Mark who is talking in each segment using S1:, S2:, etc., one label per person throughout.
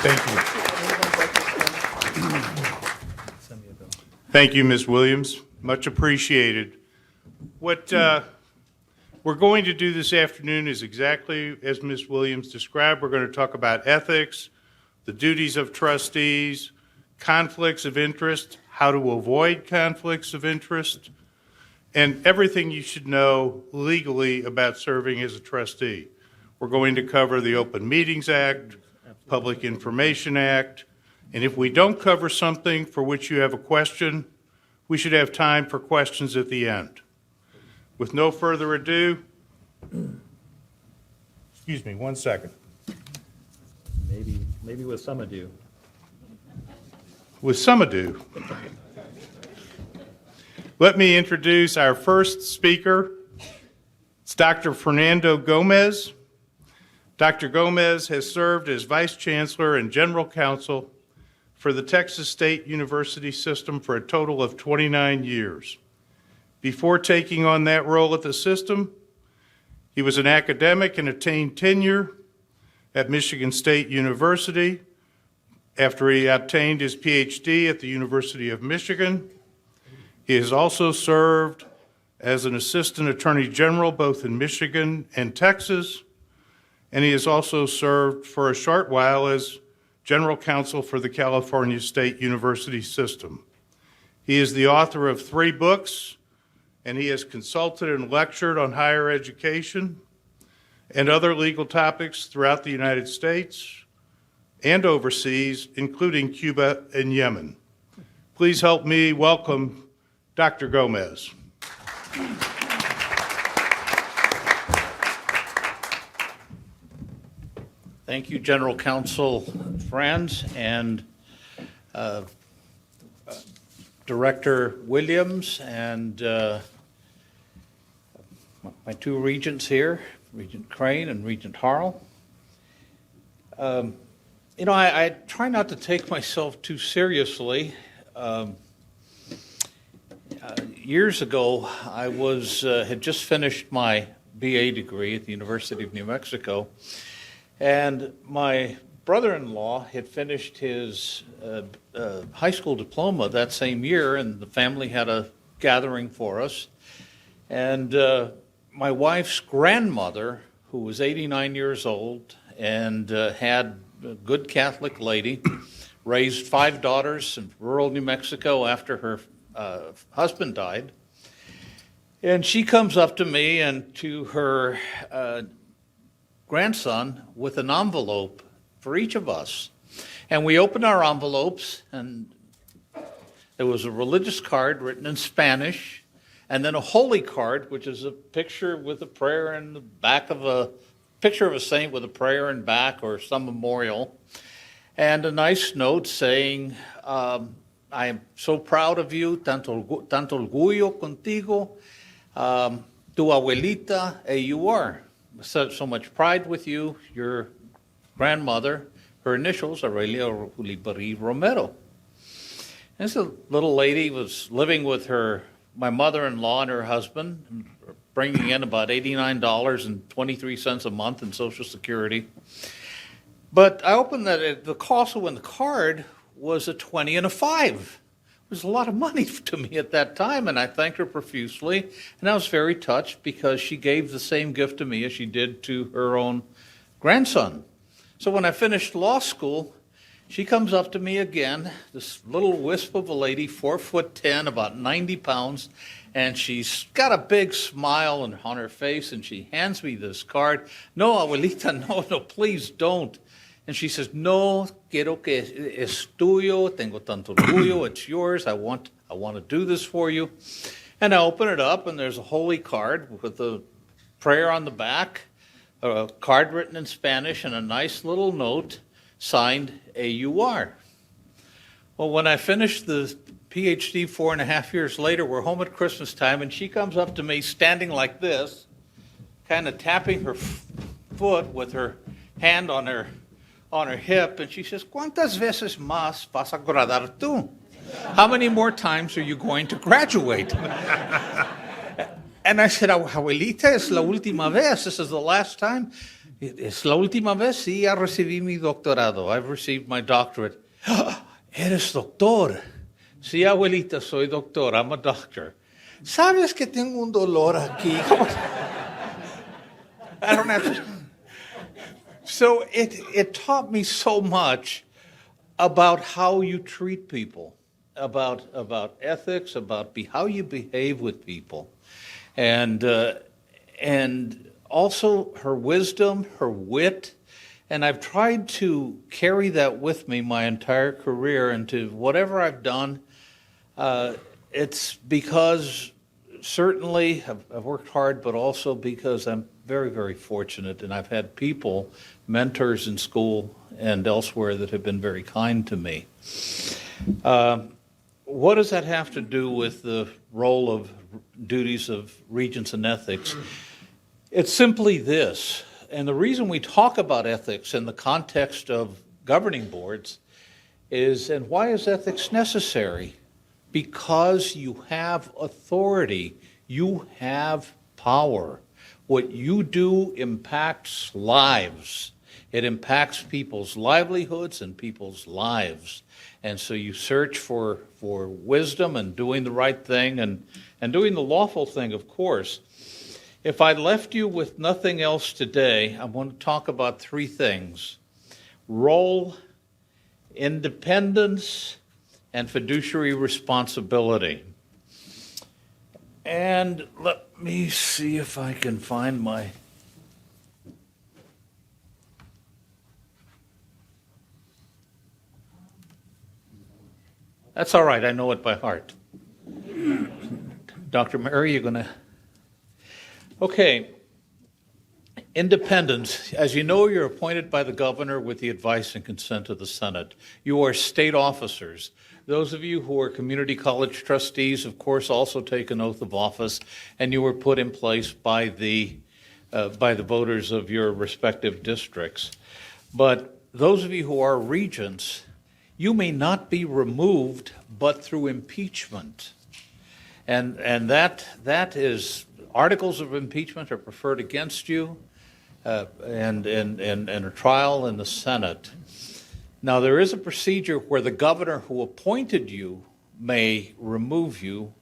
S1: Thank you. Thank you, Ms. Williams. Much appreciated. What we're going to do this afternoon is exactly as Ms. Williams described. We're going to talk about ethics, the duties of trustees, conflicts of interest, how to avoid conflicts of interest, and everything you should know legally about serving as a trustee. We're going to cover the Open Meetings Act, Public Information Act, and if we don't cover something for which you have a question, we should have time for questions at the end. With no further ado, excuse me, 1 second.
S2: Maybe with some ado.
S1: With some ado, let me introduce our first speaker. It's Dr. Fernando Gomez. Dr. Gomez has served as Vice Chancellor and General Counsel for the Texas State University System for a total of 29 years. Before taking on that role at the system, he was an academic and attained tenure at Michigan State University after he obtained his PhD at the University of Michigan. He has also served as an Assistant Attorney General both in Michigan and Texas, and he has also served for a short while as General Counsel for the California State University System. He is the author of 3 books, and he has consulted and lectured on higher education and other legal topics throughout the United States and overseas, including Cuba and Yemen. Please help me welcome Dr. Gomez.
S2: Thank you, General Counsel Franz and Director Williams and my 2 regents here, Regent Crane and Regent Harrell. I try not to take myself too seriously. Years ago, I had just finished my BA degree at the University of New Mexico, and my brother-in-law had finished his high school diploma that same year, and the family had a gathering for us. And my wife's grandmother, who was 89 years old and had a good Catholic lady, raised 5 daughters in rural New Mexico after her husband died. And she comes up to me and to her grandson with an envelope for each of us. And we opened our envelopes, and there was a religious card written in Spanish, and then a holy card, which is a picture with a prayer in the back of a picture of a saint with a prayer in back or some memorial, and a nice note saying, I am so proud of you, tanto orgullo contigo, tu abuelita, you are. So much pride with you, your grandmother, her initials, Aurelia Ulibari Romero. And this little lady was living with my mother-in-law and her husband, bringing in about $89.23 a month in Social Security. But I opened the also in the card was a 20 and a 5. It was a lot of money to me at that time, and I thanked her profusely, and I was very touched because she gave the same gift to me as she did to her own grandson. So when I finished law school, she comes up to me again, this little wisp of a lady, 4'10", about 90 pounds, and she's got a big smile on her face, and she hands me this card. No, abuelita, no, please don't. And she says, no, quiero que es tuyo, tengo tanto orgullo, it's yours, I want to do this for you. And I open it up, and there's a holy card with a prayer on the back, a card written in Spanish, and a nice little note signed AUR. Well, when I finished the PhD 4.5 years later, we're home at Christmas time, and she comes up to me standing like this, kind of tapping her foot with her hand on her hip, and she says, ¿Cuántas veces más vas a graduar tú? How many more times are you going to graduate? And I said, abuelita, es la última vez. This is the last time. Es la última vez, sí, ya recibí mi doctorado. I've received my doctorate. ¿Eres doctor? Sí, abuelita, soy doctor. I'm a doctor. ¿Sabes que tengo un dolor aquí? I don't have to. So it taught me so much about how you treat people, about ethics, about how you behave with people, and also her wisdom, her wit, and I've tried to carry that with me my entire career into whatever I've done. It's because certainly I've worked hard, but also because I'm very, very fortunate, and I've had people, mentors in school and elsewhere, that have been very kind to me. What does that have to do with the role of duties of regents and ethics? It's simply this, and the reason we talk about ethics in the context of governing boards is, and why is ethics necessary? Because you have authority, you have power. What you do impacts lives. It impacts people's livelihoods and people's lives. And so you search for wisdom and doing the right thing and doing the lawful thing, of course. If I left you with nothing else today, I want to talk about three things: role, independence, and fiduciary responsibility. And let me see if I can find my... That's all right, I know it by heart. Dr. Mary, you're going to... Okay. Independence. As you know, you're appointed by the governor with the advice and consent of the Senate. You are state officers. Those of you who are community college trustees, of course, also take an oath of office, and you were put in place by the voters of your respective districts. But those of you who are regents, you may not be removed, but through impeachment. And that is, articles of impeachment are preferred against you, and a trial in the Senate. Now, there is a procedure where the governor who appointed you may remove you,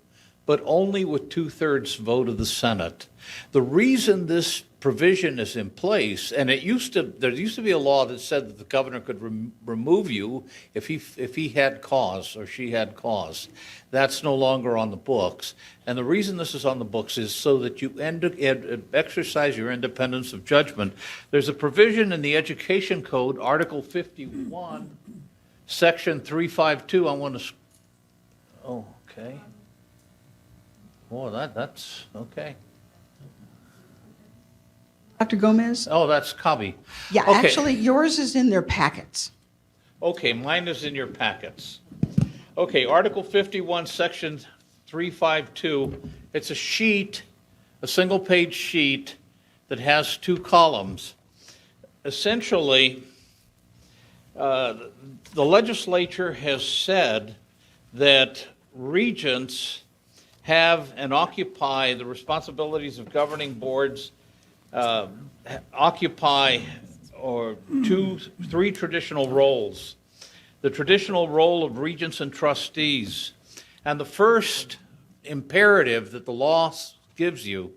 S2: but only with 2/3 vote of the Senate. The reason this provision is in place, and there used to be a law that said that the governor could remove you if he had cause or she had cause. That's no longer on the books. And the reason this is on the books is so that you exercise your independence of judgment. There's a provision in the Education Code, Article 51, Section 352. I want to... Oh, okay. Oh, that's okay.
S3: Dr. Gomez?
S2: Oh, that's Cubby.
S3: Yeah,
S2: Okay.
S3: actually, yours is in their packets.
S2: Okay, mine is in your packets. Okay, Article 51, Section 352. It's a sheet, a single-page sheet that has 2 columns. Essentially, the legislature has said that regents have and occupy the responsibilities of governing boards, occupy three traditional roles. The traditional role of regents and trustees. And the first imperative that the law gives you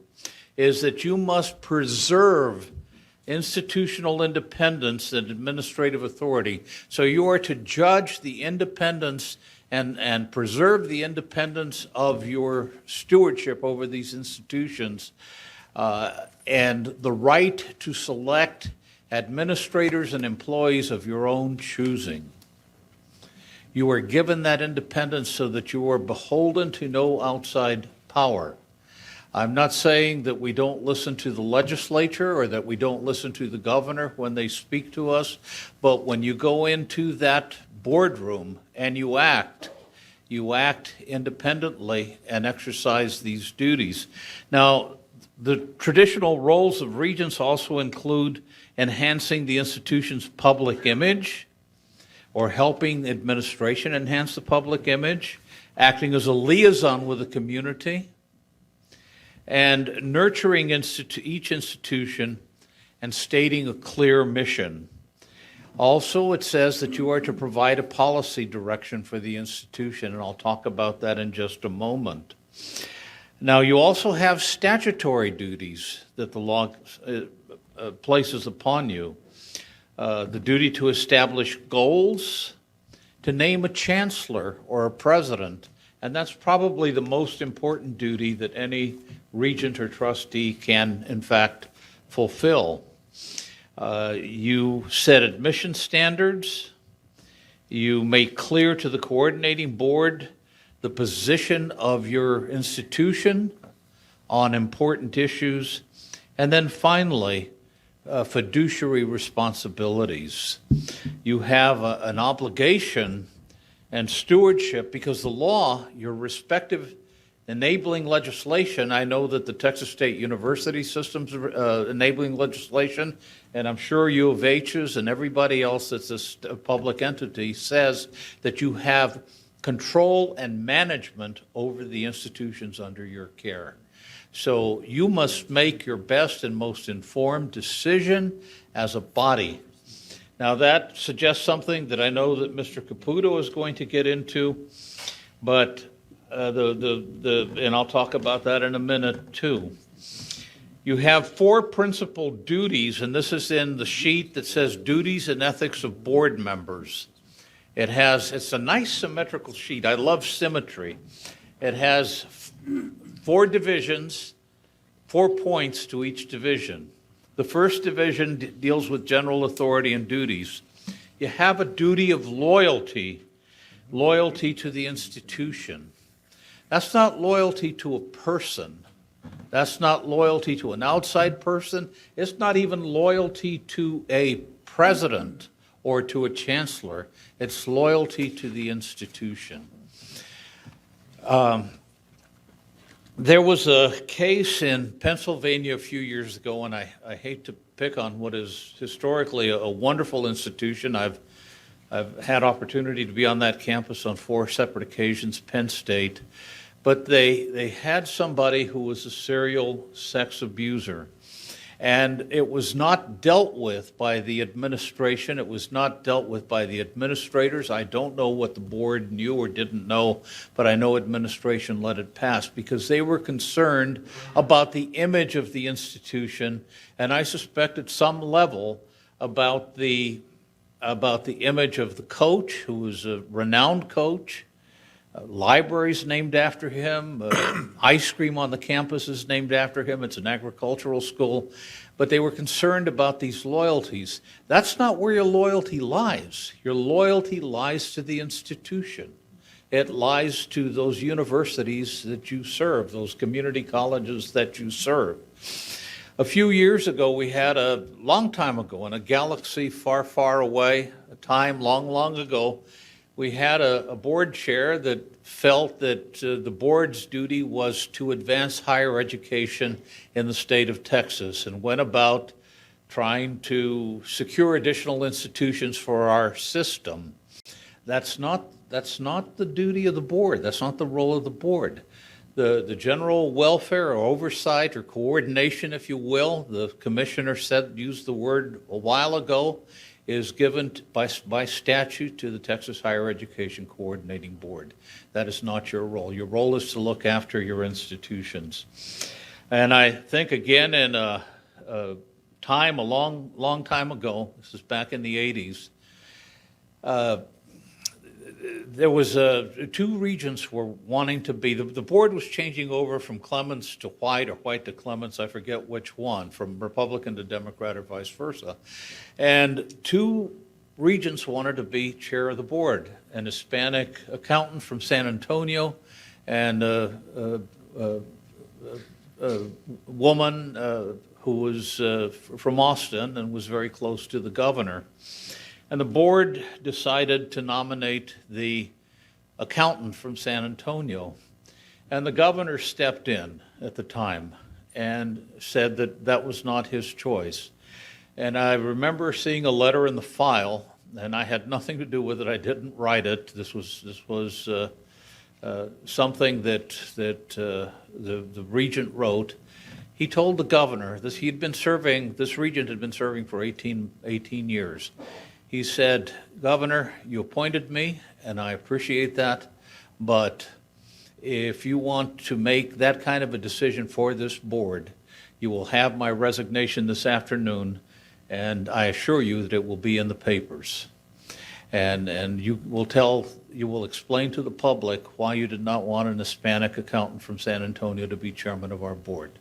S2: is that you must preserve institutional independence and administrative authority. So you are to judge the independence and preserve the independence of your stewardship over these institutions, and the right to select administrators and employees of your own choosing. You are given that independence so that you are beholden to no outside power. I'm not saying that we don't listen to the legislature or that we don't listen to the governor when they speak to us, but when you go into that boardroom and you act independently and exercise these duties. Now, the traditional roles of regents also include enhancing the institution's public image, or helping administration enhance the public image, acting as a liaison with the community, and nurturing each institution and stating a clear mission. Also, it says that you are to provide a policy direction for the institution, and I'll talk about that in just a moment. Now, you also have statutory duties that the law places upon you. The duty to establish goals, to name a chancellor or a president, and that's probably the most important duty that any regent or trustee can, in fact, fulfill. You set admission standards. You make clear to the coordinating board the position of your institution on important issues. And then finally, fiduciary responsibilities. You have an obligation and stewardship because the law, your respective enabling legislation, I know that the Texas State University system's enabling legislation, and I'm sure U of H's and everybody else that's a public entity says that you have control and management over the institutions under your care. So you must make your best and most informed decision as a body. Now that suggests something that I know that Mr. Caputo is going to get into, but and I'll talk about that in a minute too. You have 4 principal duties, and this is in the sheet that says duties and ethics of board members. It's a nice symmetrical sheet. I love symmetry. It has 4 divisions, 4 points to each division. The first division deals with general authority and duties. You have a duty of loyalty to the institution. That's not loyalty to a person. That's not loyalty to an outside person. It's not even loyalty to a president or to a chancellor. It's loyalty to the institution. There was a case in Pennsylvania a few years ago, and I hate to pick on what is historically a wonderful institution. I've had opportunity to be on that campus on 4 separate occasions, Penn State. But they had somebody who was a serial sex abuser. And it was not dealt with by the administration. It was not dealt with by the administrators. I don't know what the board knew or didn't know, but I know administration let it pass because they were concerned about the image of the institution, and I suspect at some level about the image of the coach, who was a renowned coach. Libraries named after him, ice cream on the campus is named after him. It's an agricultural school. But they were concerned about these loyalties. That's not where your loyalty lies. Your loyalty lies to the institution. It lies to those universities that you serve, those community colleges that you serve. A few years ago, we had a long time ago, in a galaxy far, far away, a time long, long ago, we had a board chair that felt that the board's duty was to advance higher education in the state of Texas and went about trying to secure additional institutions for our system. That's not the duty of the board. That's not the role of the board. The general welfare or oversight or coordination, if you will, the commissioner used the word a while ago, is given by statute to the Texas Higher Education Coordinating Board. That is not your role. Your role is to look after your institutions. And I think, again, in a long time ago, this is back in the 80s, there was 2 regents were wanting to be, the board was changing over from Clements to White or White to Clements, I forget which one, from Republican to Democrat or vice versa. And 2 regents wanted to be chair of the board, an Hispanic accountant from San Antonio and a woman who was from Austin and was very close to the governor. And the board decided to nominate the accountant from San Antonio. And the governor stepped in at the time and said that that was not his choice. And I remember seeing a letter in the file, and I had nothing to do with it. I didn't write it. This was something that the regent wrote. he told the governor, this regent had been serving for 18 years. He said, "Governor, you appointed me, and I appreciate that, but if you want to make that kind of a decision for this board, you will have my resignation this afternoon, and I assure you that it will be in the papers. And you will explain to the public why you did not want an Hispanic accountant from San Antonio to be chairman of our board."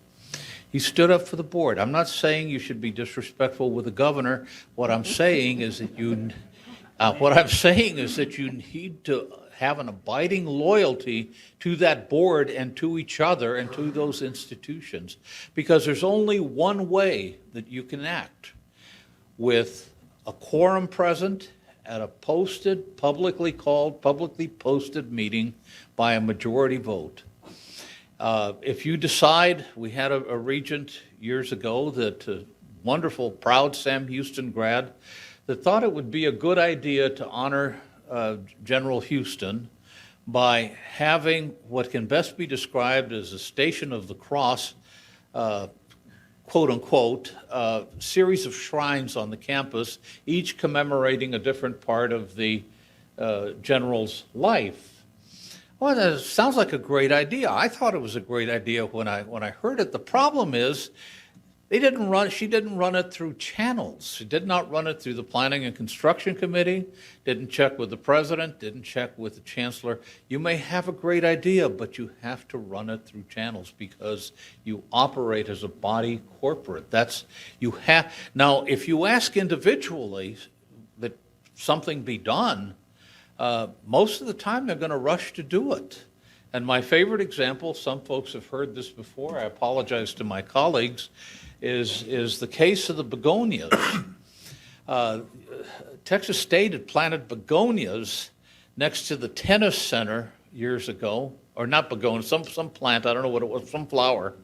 S2: He stood up for the board. I'm not saying you should be disrespectful with the governor. What I'm saying is that you need to have an abiding loyalty to that board and to each other and to those institutions, because there's only one way that you can act: with a quorum present at a publicly posted meeting by a majority vote. If you decide, we had a regent years ago, that wonderful, proud Sam Houston grad, that thought it would be a good idea to honor General Houston by having what can best be described as a Station of the Cross, quote unquote, series of shrines on the campus, each commemorating a different part of the general's life. Well, that sounds like a great idea. I thought it was a great idea when I heard it. The problem is, she didn't run it through channels. She did not run it through the Planning and Construction Committee, didn't check with the president, didn't check with the chancellor. You may have a great idea, but you have to run it through channels because you operate as a body corporate. Now, if you ask individually that something be done, most of the time they're going to rush to do it. And my favorite example, some folks have heard this before, I apologize to my colleagues, is the case of the begonias. Texas State had planted begonias next to the tennis center years ago, or not begonias, some plant, I don't know what it was, some flower.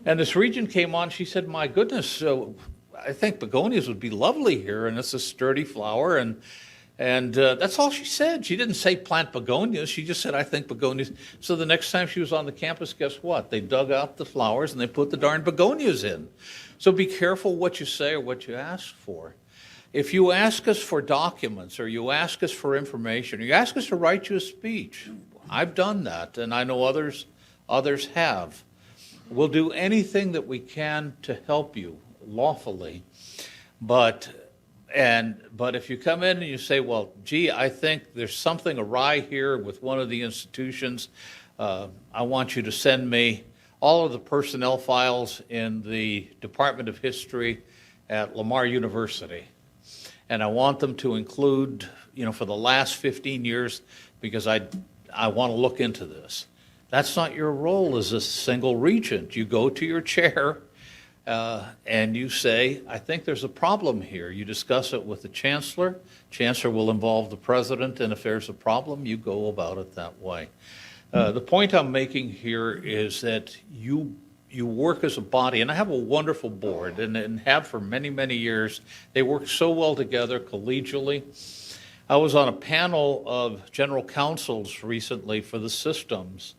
S2: And this regent came on, she said, "My goodness, I think begonias would be lovely here, and it's a sturdy flower," and that's all she said. She didn't say plant begonias. She just said, "I think begonias." So the next time she was on the campus, guess what? They dug out the flowers and they put the darn begonias in. So be careful what you say or what you ask for. If you ask us for documents or you ask us for information, or you ask us to write you a speech, I've done that, and I know others have. We'll do anything that we can to help you lawfully. But if you come in and you say, "Well, gee, I think there's something awry here with one of the institutions. I want you to send me all of the personnel files in the Department of History at Lamar University. And I want them to include, for the last 15 years, because I want to look into this." That's not your role as a single regent. You go to your chair and you say, "I think there's a problem here." You discuss it with the chancellor. Chancellor will involve the president, and if there's a problem, you go about it that way. The point I'm making here is that you work as a body, and I have a wonderful board, and have for many, many years. They work so well together collegially. I was on a panel of general counsels recently for the systems,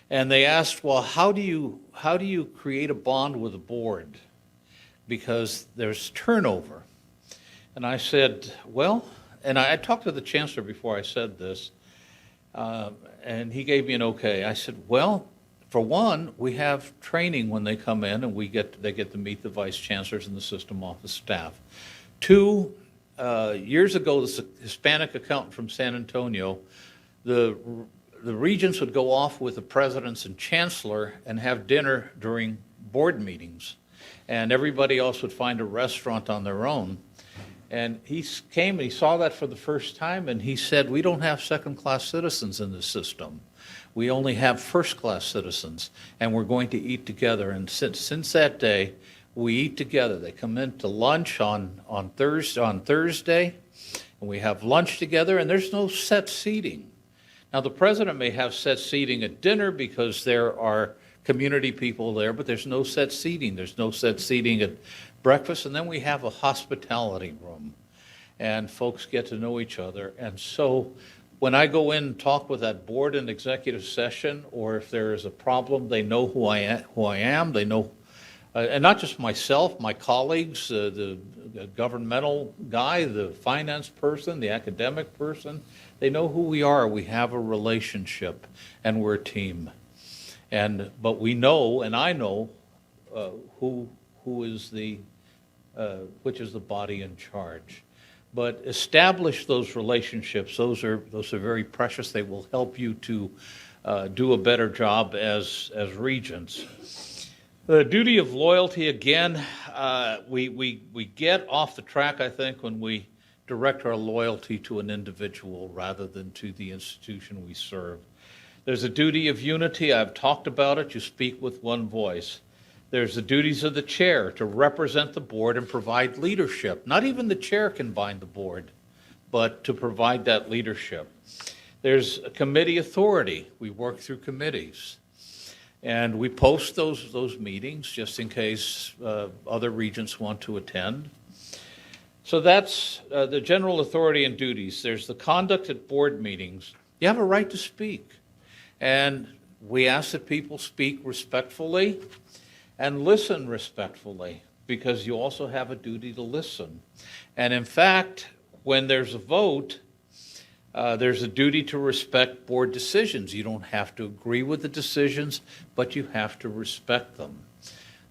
S2: and they asked, "Well, how do you create a bond with a board? Because there's turnover." And I said, well, and I talked to the chancellor before I said this, and he gave me an okay. I said, well, for one, we have training when they come in, and they get to meet the vice chancellors and the system office staff. Two, years ago, the Hispanic accountant from San Antonio, the regents would go off with the presidents and chancellor and have dinner during board meetings, and everybody else would find a restaurant on their own. And he came and he saw that for the first time, and he said, "We don't have second-class citizens in this system. We only have first-class citizens, and we're going to eat together." And since that day, we eat together. They come in to lunch on Thursday, and we have lunch together, and there's no set seating. Now, the president may have set seating at dinner because there are community people there, but there's no set seating. There's no set seating at breakfast, and then we have a hospitality room, and folks get to know each other. And so when I go in and talk with that board in executive session, or if there is a problem, they know who I am. They know And not just myself, my colleagues, the governmental guy, the finance person, the academic person, they know who we are. We have a relationship, and we're a team. But we know, and I know, who is which is the body in charge. But establish those relationships. Those are very precious. They will help you to do a better job as regents. The duty of loyalty, again, we get off the track, I think, when we direct our loyalty to an individual rather than to the institution we serve. There's a duty of unity. I've talked about it. You speak with one voice. There's the duties of the chair to represent the board and provide leadership. Not even the chair can bind the board, but to provide that leadership. There's a committee authority. We work through committees. And we post those meetings just in case other regents want to attend. So that's the general authority and duties. There's the conduct at board meetings. You have a right to speak. And we ask that people speak respectfully and listen respectfully, because you also have a duty to listen. And in fact, when there's a vote, there's a duty to respect board decisions. You don't have to agree with the decisions, but you have to respect them.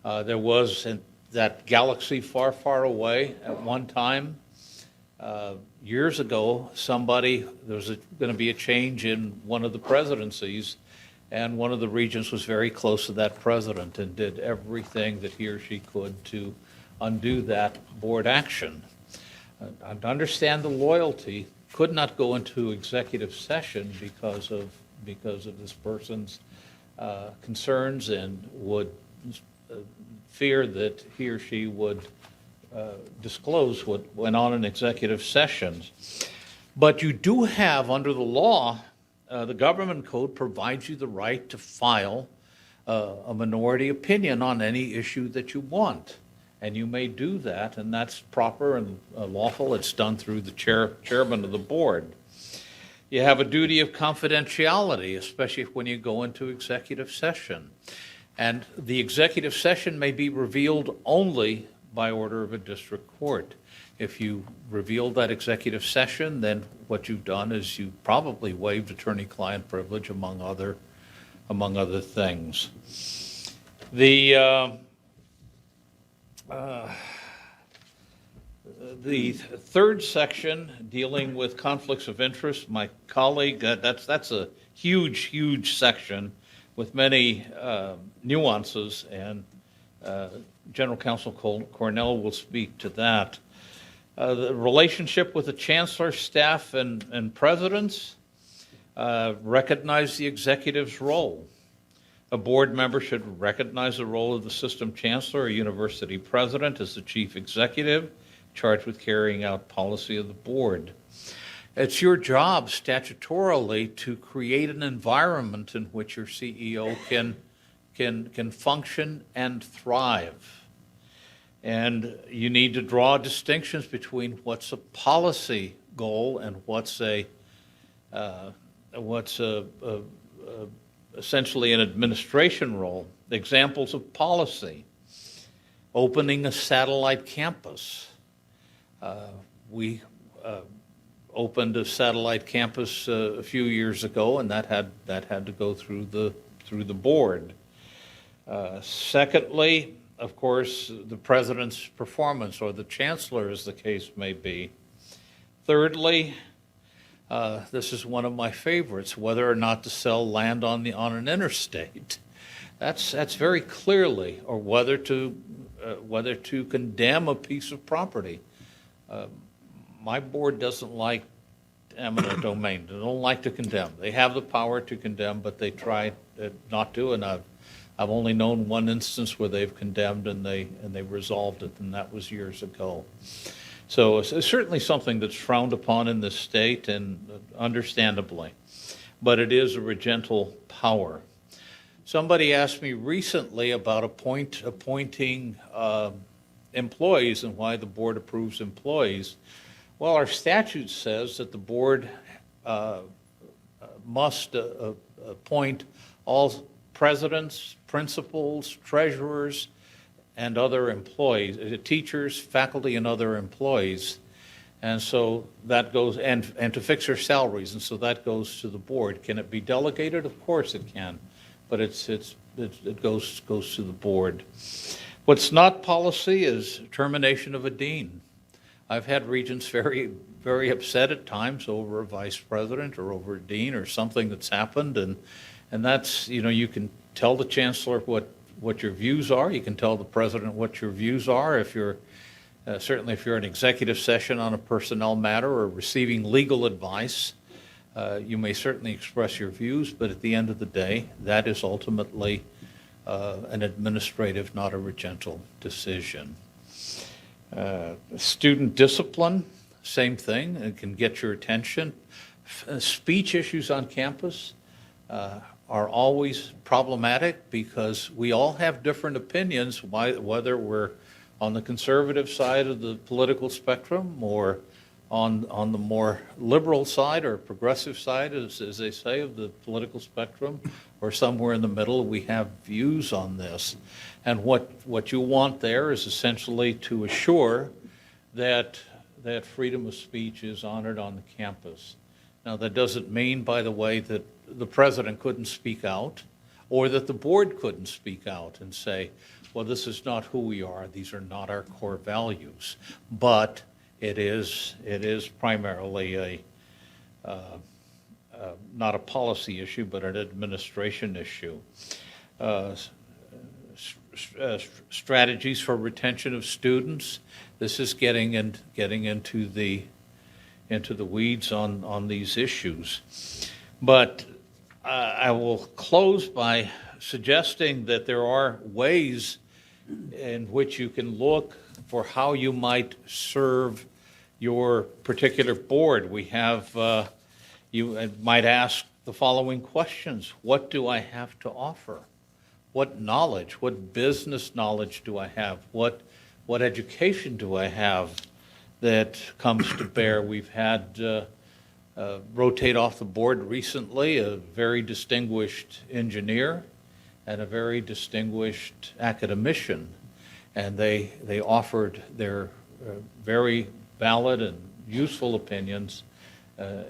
S2: There was in that galaxy far, far away at one time, years ago, there was going to be a change in one of the presidencies, and one of the regents was very close to that president and did everything that he or she could to undo that board action. To understand the loyalty, could not go into executive session because of this person's concerns, and would fear that he or she would disclose what went on in executive sessions. But you do have, under the law, the government code provides you the right to file a minority opinion on any issue that you want. And you may do that, and that's proper and lawful. It's done through the chairman of the board. You have a duty of confidentiality, especially when you go into executive session. And the executive session may be revealed only by order of a district court. If you reveal that executive session, then what you've done is you probably waived attorney-client privilege, among other things. The third section, dealing with conflicts of interest, my colleague, that's a huge section with many nuances, and General Counsel Cornell will speak to that. The relationship with the chancellor, staff, and presidents, recognize the executive's role. A board member should recognize the role of the system chancellor or university president as the chief executive, charged with carrying out policy of the board. It's your job statutorily to create an environment in which your CEO can function and thrive. And you need to draw distinctions between what's a policy goal and what's essentially an administration role. Examples of policy: opening a satellite campus. We opened a satellite campus a few years ago, and that had to go through the board. Secondly, of course, the president's performance, or the chancellor, as the case may be. Thirdly, this is one of my favorites: whether or not to sell land on an interstate. That's very clearly, or whether to condemn a piece of property. My board doesn't like eminent domain. They don't like to condemn. They have the power to condemn, but they try not to. And I've only known one instance where they've condemned and they resolved it, and that was years ago. So it's certainly something that's frowned upon in this state, and understandably, but it is a regental power. Somebody asked me recently about appointing employees and why the board approves employees. Well, our statute says that the board must appoint all presidents, principals, treasurers, and other employees, teachers, faculty, and other employees. And so that goes, and to fix their salaries, and so that goes to the board. Can it be delegated? Of course it can, but it goes to the board. What's not policy is termination of a dean. I've had regents very, very upset at times over a vice president or over a dean or something that's happened, and that's, you can tell the chancellor what your views are. You can tell the president what your views are. If you're certainly if you're in executive session on a personnel matter or receiving legal advice, you may certainly express your views, but at the end of the day, that is ultimately an administrative, not a regental decision. Student discipline, same thing. It can get your attention. Speech issues on campus are always problematic because we all have different opinions, whether we're on the conservative side of the political spectrum or on the more liberal side or progressive side, as they say, of the political spectrum, or somewhere in the middle. We have views on this. And what you want there is essentially to assure that freedom of speech is honored on the campus. Now, that doesn't mean, by the way, that the president couldn't speak out or that the board couldn't speak out and say, well, this is not who we are. These are not our core values. But it is primarily not a policy issue, but an administration issue. Strategies for retention of students. This is getting into the weeds on these issues. But I will close by suggesting that there are ways in which you can look for how you might serve your particular board. We have, you might ask the following questions. What do I have to offer? What knowledge, what business knowledge do I have? What education do I have that comes to bear? We've had rotate off the board recently a very distinguished engineer and a very distinguished academician, and they offered their very valid and useful opinions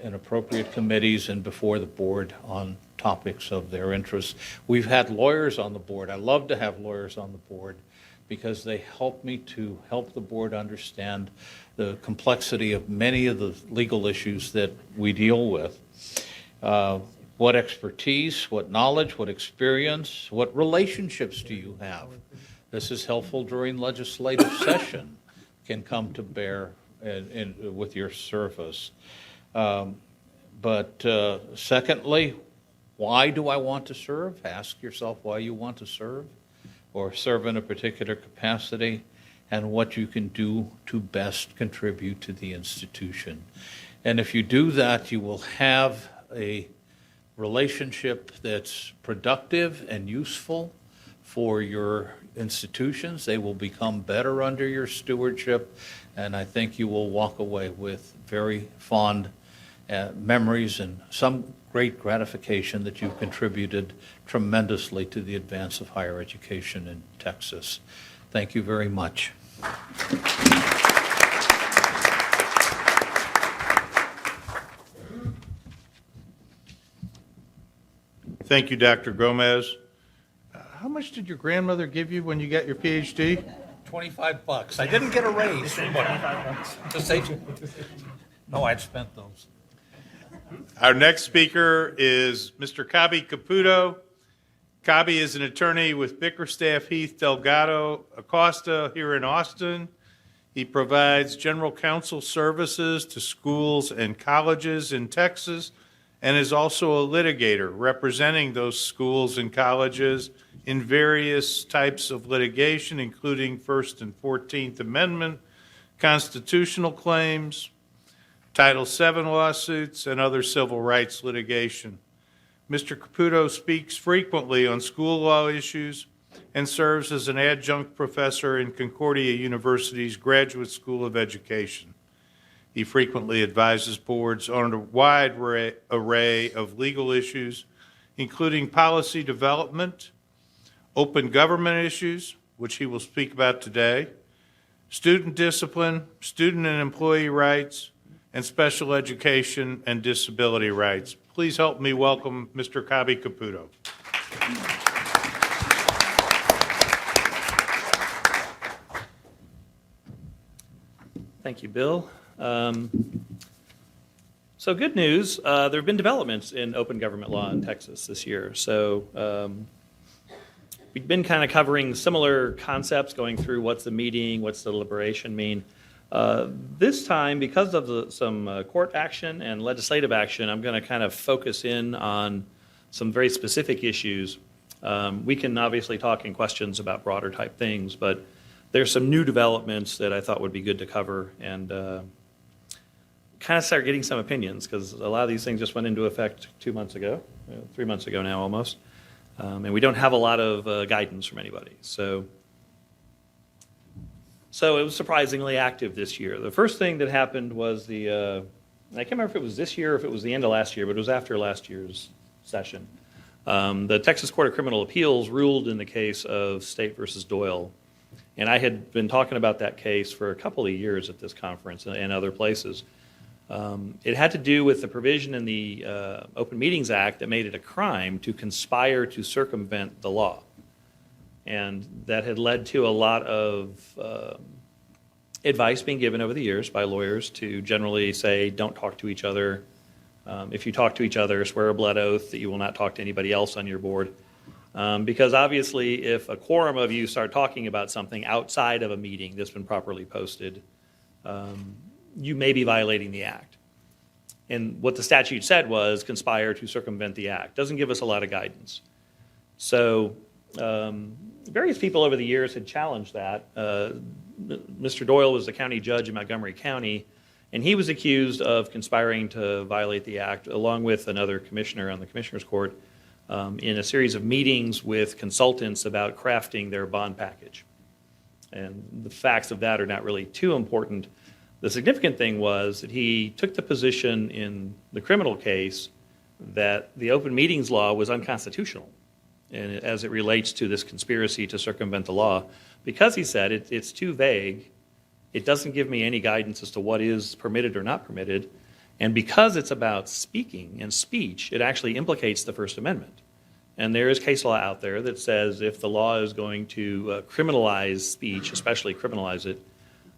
S2: in appropriate committees and before the board on topics of their interest. We've had lawyers on the board. I love to have lawyers on the board because they help me to help the board understand the complexity of many of the legal issues that we deal with. What expertise, what knowledge, what experience, what relationships do you have? This is helpful during legislative session, can come to bear with your service. But secondly, why do I want to serve? Ask yourself why you want to serve or serve in a particular capacity, and what you can do to best contribute to the institution. And if you do that, you will have a relationship that's productive and useful for your institutions. They will become better under your stewardship, and I think you will walk away with very fond memories and some great gratification that you've contributed tremendously to the advance of higher education in Texas. Thank you very much.
S1: Thank you, Dr. Gomez. How much did your grandmother give you when you got your PhD?
S2: $25. I didn't get a raise. Just say, no, I'd spent those.
S1: Our next speaker is Mr. Kabi Caputo. Kabi is an attorney with Bickerstaff Heath Delgado Acosta here in Austin. He provides general counsel services to schools and colleges in Texas and is also a litigator representing those schools and colleges in various types of litigation, including First and 14th Amendment, constitutional claims, Title VII lawsuits, and other civil rights litigation. Mr. Caputo speaks frequently on school law issues and serves as an adjunct professor in Concordia University's Graduate School of Education. He frequently advises boards on a wide array of legal issues, including policy development, open government issues, which he will speak about today, student discipline, student and employee rights, and special education and disability rights. Please help me welcome Mr. Kabi Caputo.
S4: Thank you, Bill. So good news, there have been developments in open government law in Texas this year. So we've been kind of covering similar concepts, going through what's the meeting, what's the deliberation mean. This time, because of some court action and legislative action, I'm going to kind of focus in on some very specific issues. We can obviously talk in questions about broader type things, but there's some new developments that I thought would be good to cover and kind of start getting some opinions, because a lot of these things just went into effect 2 months ago, 3 months ago now almost, and we don't have a lot of guidance from anybody. So it was surprisingly active this year. The first thing that happened was I can't remember if it was this year or if it was the end of last year, but it was after last year's session. The Texas Court of Criminal Appeals ruled in the case of State versus Doyle. And I had been talking about that case for a couple of years at this conference and other places. It had to do with the provision in the Open Meetings Act that made it a crime to conspire to circumvent the law. And that had led to a lot of advice being given over the years by lawyers to generally say, don't talk to each other. If you talk to each other, swear a blood oath that you will not talk to anybody else on your board. Because obviously, if a quorum of you start talking about something outside of a meeting that's been properly posted, you may be violating the act. And what the statute said was conspire to circumvent the act. Doesn't give us a lot of guidance. So various people over the years had challenged that. Mr. Doyle was the county judge in Montgomery County, and he was accused of conspiring to violate the act, along with another commissioner on the commissioner's court, in a series of meetings with consultants about crafting their bond package. And the facts of that are not really too important. The significant thing was that he took the position in the criminal case that the open meetings law was unconstitutional, and as it relates to this conspiracy to circumvent the law, because he said it's too vague, it doesn't give me any guidance as to what is permitted or not permitted, and because it's about speaking and speech, it actually implicates the First Amendment. And there is case law out there that says if the law is going to criminalize speech, especially criminalize it,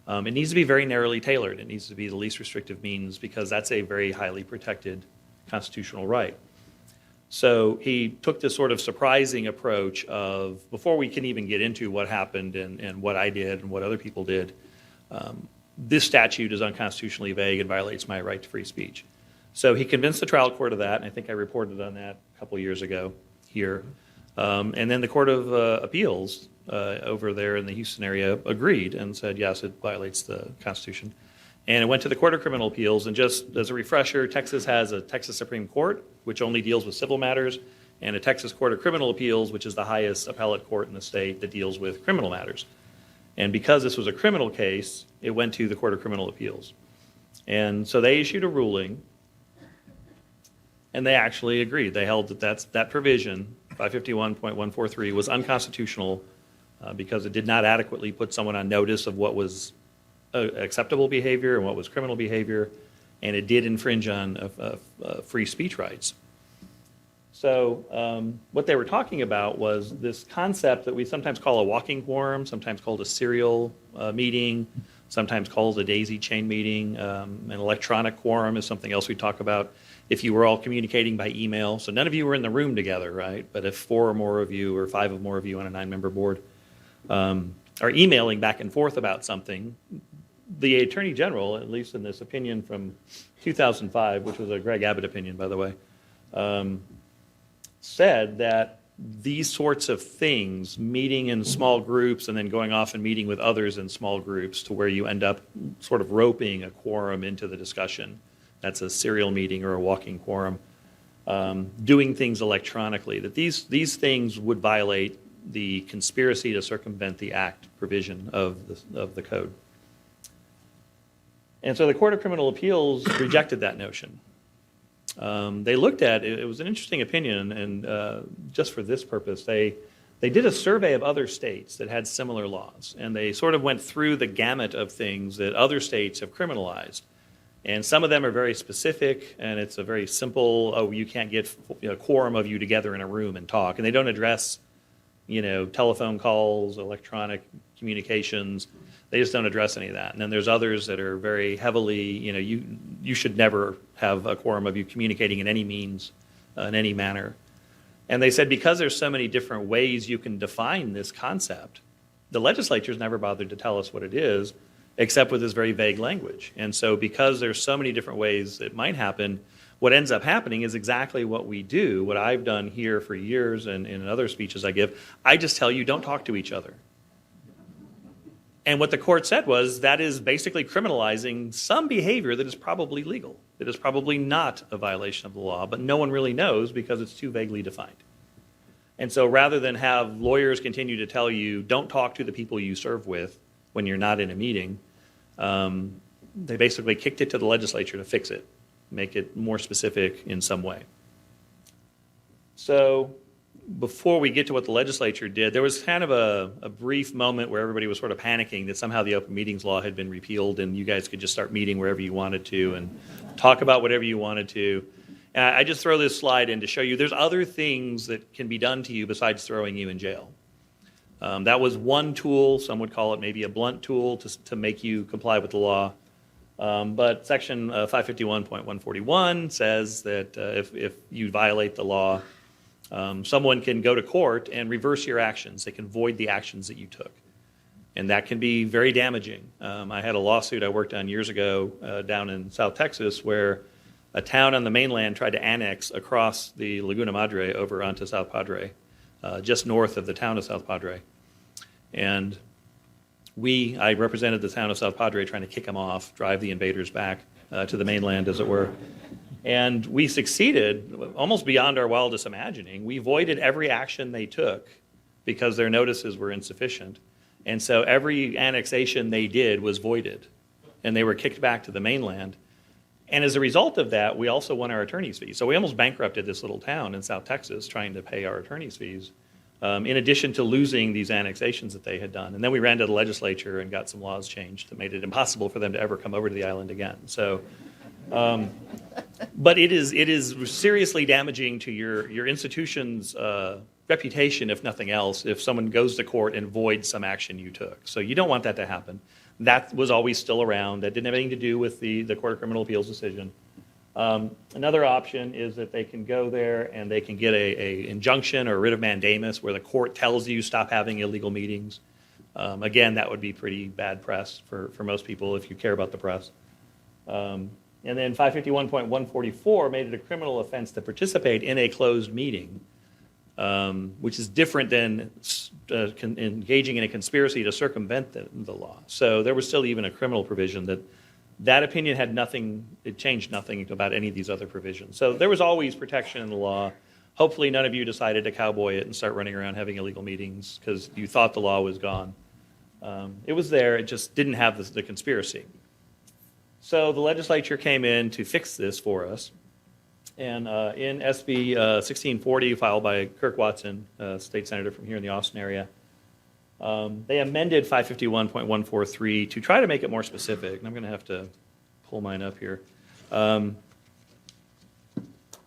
S4: it needs to be very narrowly tailored. It needs to be the least restrictive means, because that's a very highly protected constitutional right. So he took this sort of surprising approach of, before we can even get into what happened and what I did and what other people did, this statute is unconstitutionally vague and violates my right to free speech. So he convinced the trial court of that, and I think I reported on that a couple years ago here. And then the Court of Appeals over there in the Houston area agreed and said, yes, it violates the Constitution. And it went to the Court of Criminal Appeals, and just as a refresher, Texas has a Texas Supreme Court, which only deals with civil matters, and a Texas Court of Criminal Appeals, which is the highest appellate court in the state that deals with criminal matters. And because this was a criminal case, it went to the Court of Criminal Appeals. And so they issued a ruling, and they actually agreed. They held that that provision, 551.143, was unconstitutional because it did not adequately put someone on notice of what was acceptable behavior and what was criminal behavior, and it did infringe on free speech rights. So what they were talking about was this concept that we sometimes call a walking quorum, sometimes called a serial meeting, sometimes called a daisy chain meeting. An electronic quorum is something else we talk about if you were all communicating by email. So none of you were in the room together, right? But if 4 or more of you or 5 or more of you on a 9-member board are emailing back and forth about something, the Attorney General, at least in this opinion from 2005, which was a Greg Abbott opinion, by the way, said that these sorts of things, meeting in small groups and then going off and meeting with others in small groups to where you end up sort of roping a quorum into the discussion, that's a serial meeting or a walking quorum, doing things electronically, that these things would violate the conspiracy to circumvent the act provision of the code. And so the Court of Criminal Appeals rejected that notion. They looked at it. It was an interesting opinion, and just for this purpose, they they did a survey of other states that had similar laws, and they sort of went through the gamut of things that other states have criminalized. And some of them are very specific, and it's a very simple, oh, you can't get a quorum of you together in a room and talk. And they don't address, telephone calls, electronic communications. They just don't address any of that. And then there's others that are very heavily, you should never have a quorum of you communicating in any means, in any manner. And they said because there's so many different ways you can define this concept, the legislature's never bothered to tell us what it is, except with this very vague language. And so because there's so many different ways it might happen, what ends up happening is exactly what we do, what I've done here for years and in other speeches I give. I just tell you, don't talk to each other. And what the court said was that is basically criminalizing some behavior that is probably legal. It is probably not a violation of the law, but no one really knows because it's too vaguely defined. And so rather than have lawyers continue to tell you, don't talk to the people you serve with when you're not in a meeting, they basically kicked it to the legislature to fix it, make it more specific in some way. So before we get to what the legislature did, there was kind of a brief moment where everybody was sort of panicking that somehow the open meetings law had been repealed and you guys could just start meeting wherever you wanted to and talk about whatever you wanted to. And I just throw this slide in to show you there's other things that can be done to you besides throwing you in jail. That was one tool. Some would call it maybe a blunt tool to make you comply with the law. But Section 551.141 says that if you violate the law, someone can go to court and reverse your actions. They can void the actions that you took. And that can be very damaging. I had a lawsuit I worked on years ago down in South Texas where a town on the mainland tried to annex across the Laguna Madre over onto South Padre, just north of the town of South Padre. And I represented the town of South Padre trying to kick them off, drive the invaders back to the mainland, as it were. And we succeeded almost beyond our wildest imagining. We voided every action they took because their notices were insufficient. And so every annexation they did was voided, and they were kicked back to the mainland. And as a result of that, we also won our attorney's fees. So we almost bankrupted this little town in South Texas trying to pay our attorney's fees, in addition to losing these annexations that they had done. And then we ran to the legislature and got some laws changed that made it impossible for them to ever come over to the island again. So, but it is seriously damaging to your institution's reputation, if nothing else, if someone goes to court and voids some action you took. So you don't want that to happen. That was always still around. That didn't have anything to do with the Court of Criminal Appeals decision. Another option is that they can go there and they can get a injunction or a writ of mandamus where the court tells you stop having illegal meetings. Again, that would be pretty bad press for most people if you care about the press. And then 551.144 made it a criminal offense to participate in a closed meeting, which is different than engaging in a conspiracy to circumvent the law. So there was still even a criminal provision that opinion had nothing, it changed nothing about any of these other provisions. So there was always protection in the law. Hopefully none of you decided to cowboy it and start running around having illegal meetings because you thought the law was gone. It was there, it just didn't have the conspiracy. So the legislature came in to fix this for us. And in SB 1640, filed by Kirk Watson, state senator from here in the Austin area, they amended 551.143 to try to make it more specific. And I'm going to have to pull mine up here.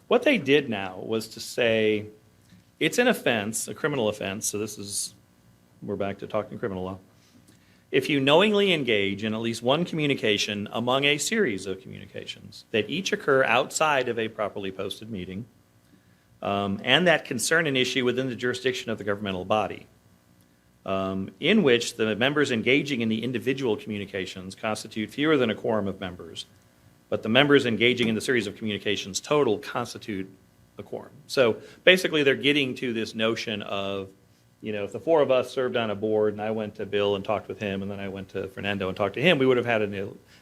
S4: What they did now was to say it's an offense, a criminal offense. So we're back to talking criminal law. If you knowingly engage in at least one communication among a series of communications that each occur outside of a properly posted meeting, and that concern an issue within the jurisdiction of the governmental body, in which the members engaging in the individual communications constitute fewer than a quorum of members, but the members engaging in the series of communications total constitute a quorum. So basically they're getting to this notion of, if the four of us served on a board and I went to Bill and talked with him and then I went to Fernando and talked to him, we would have had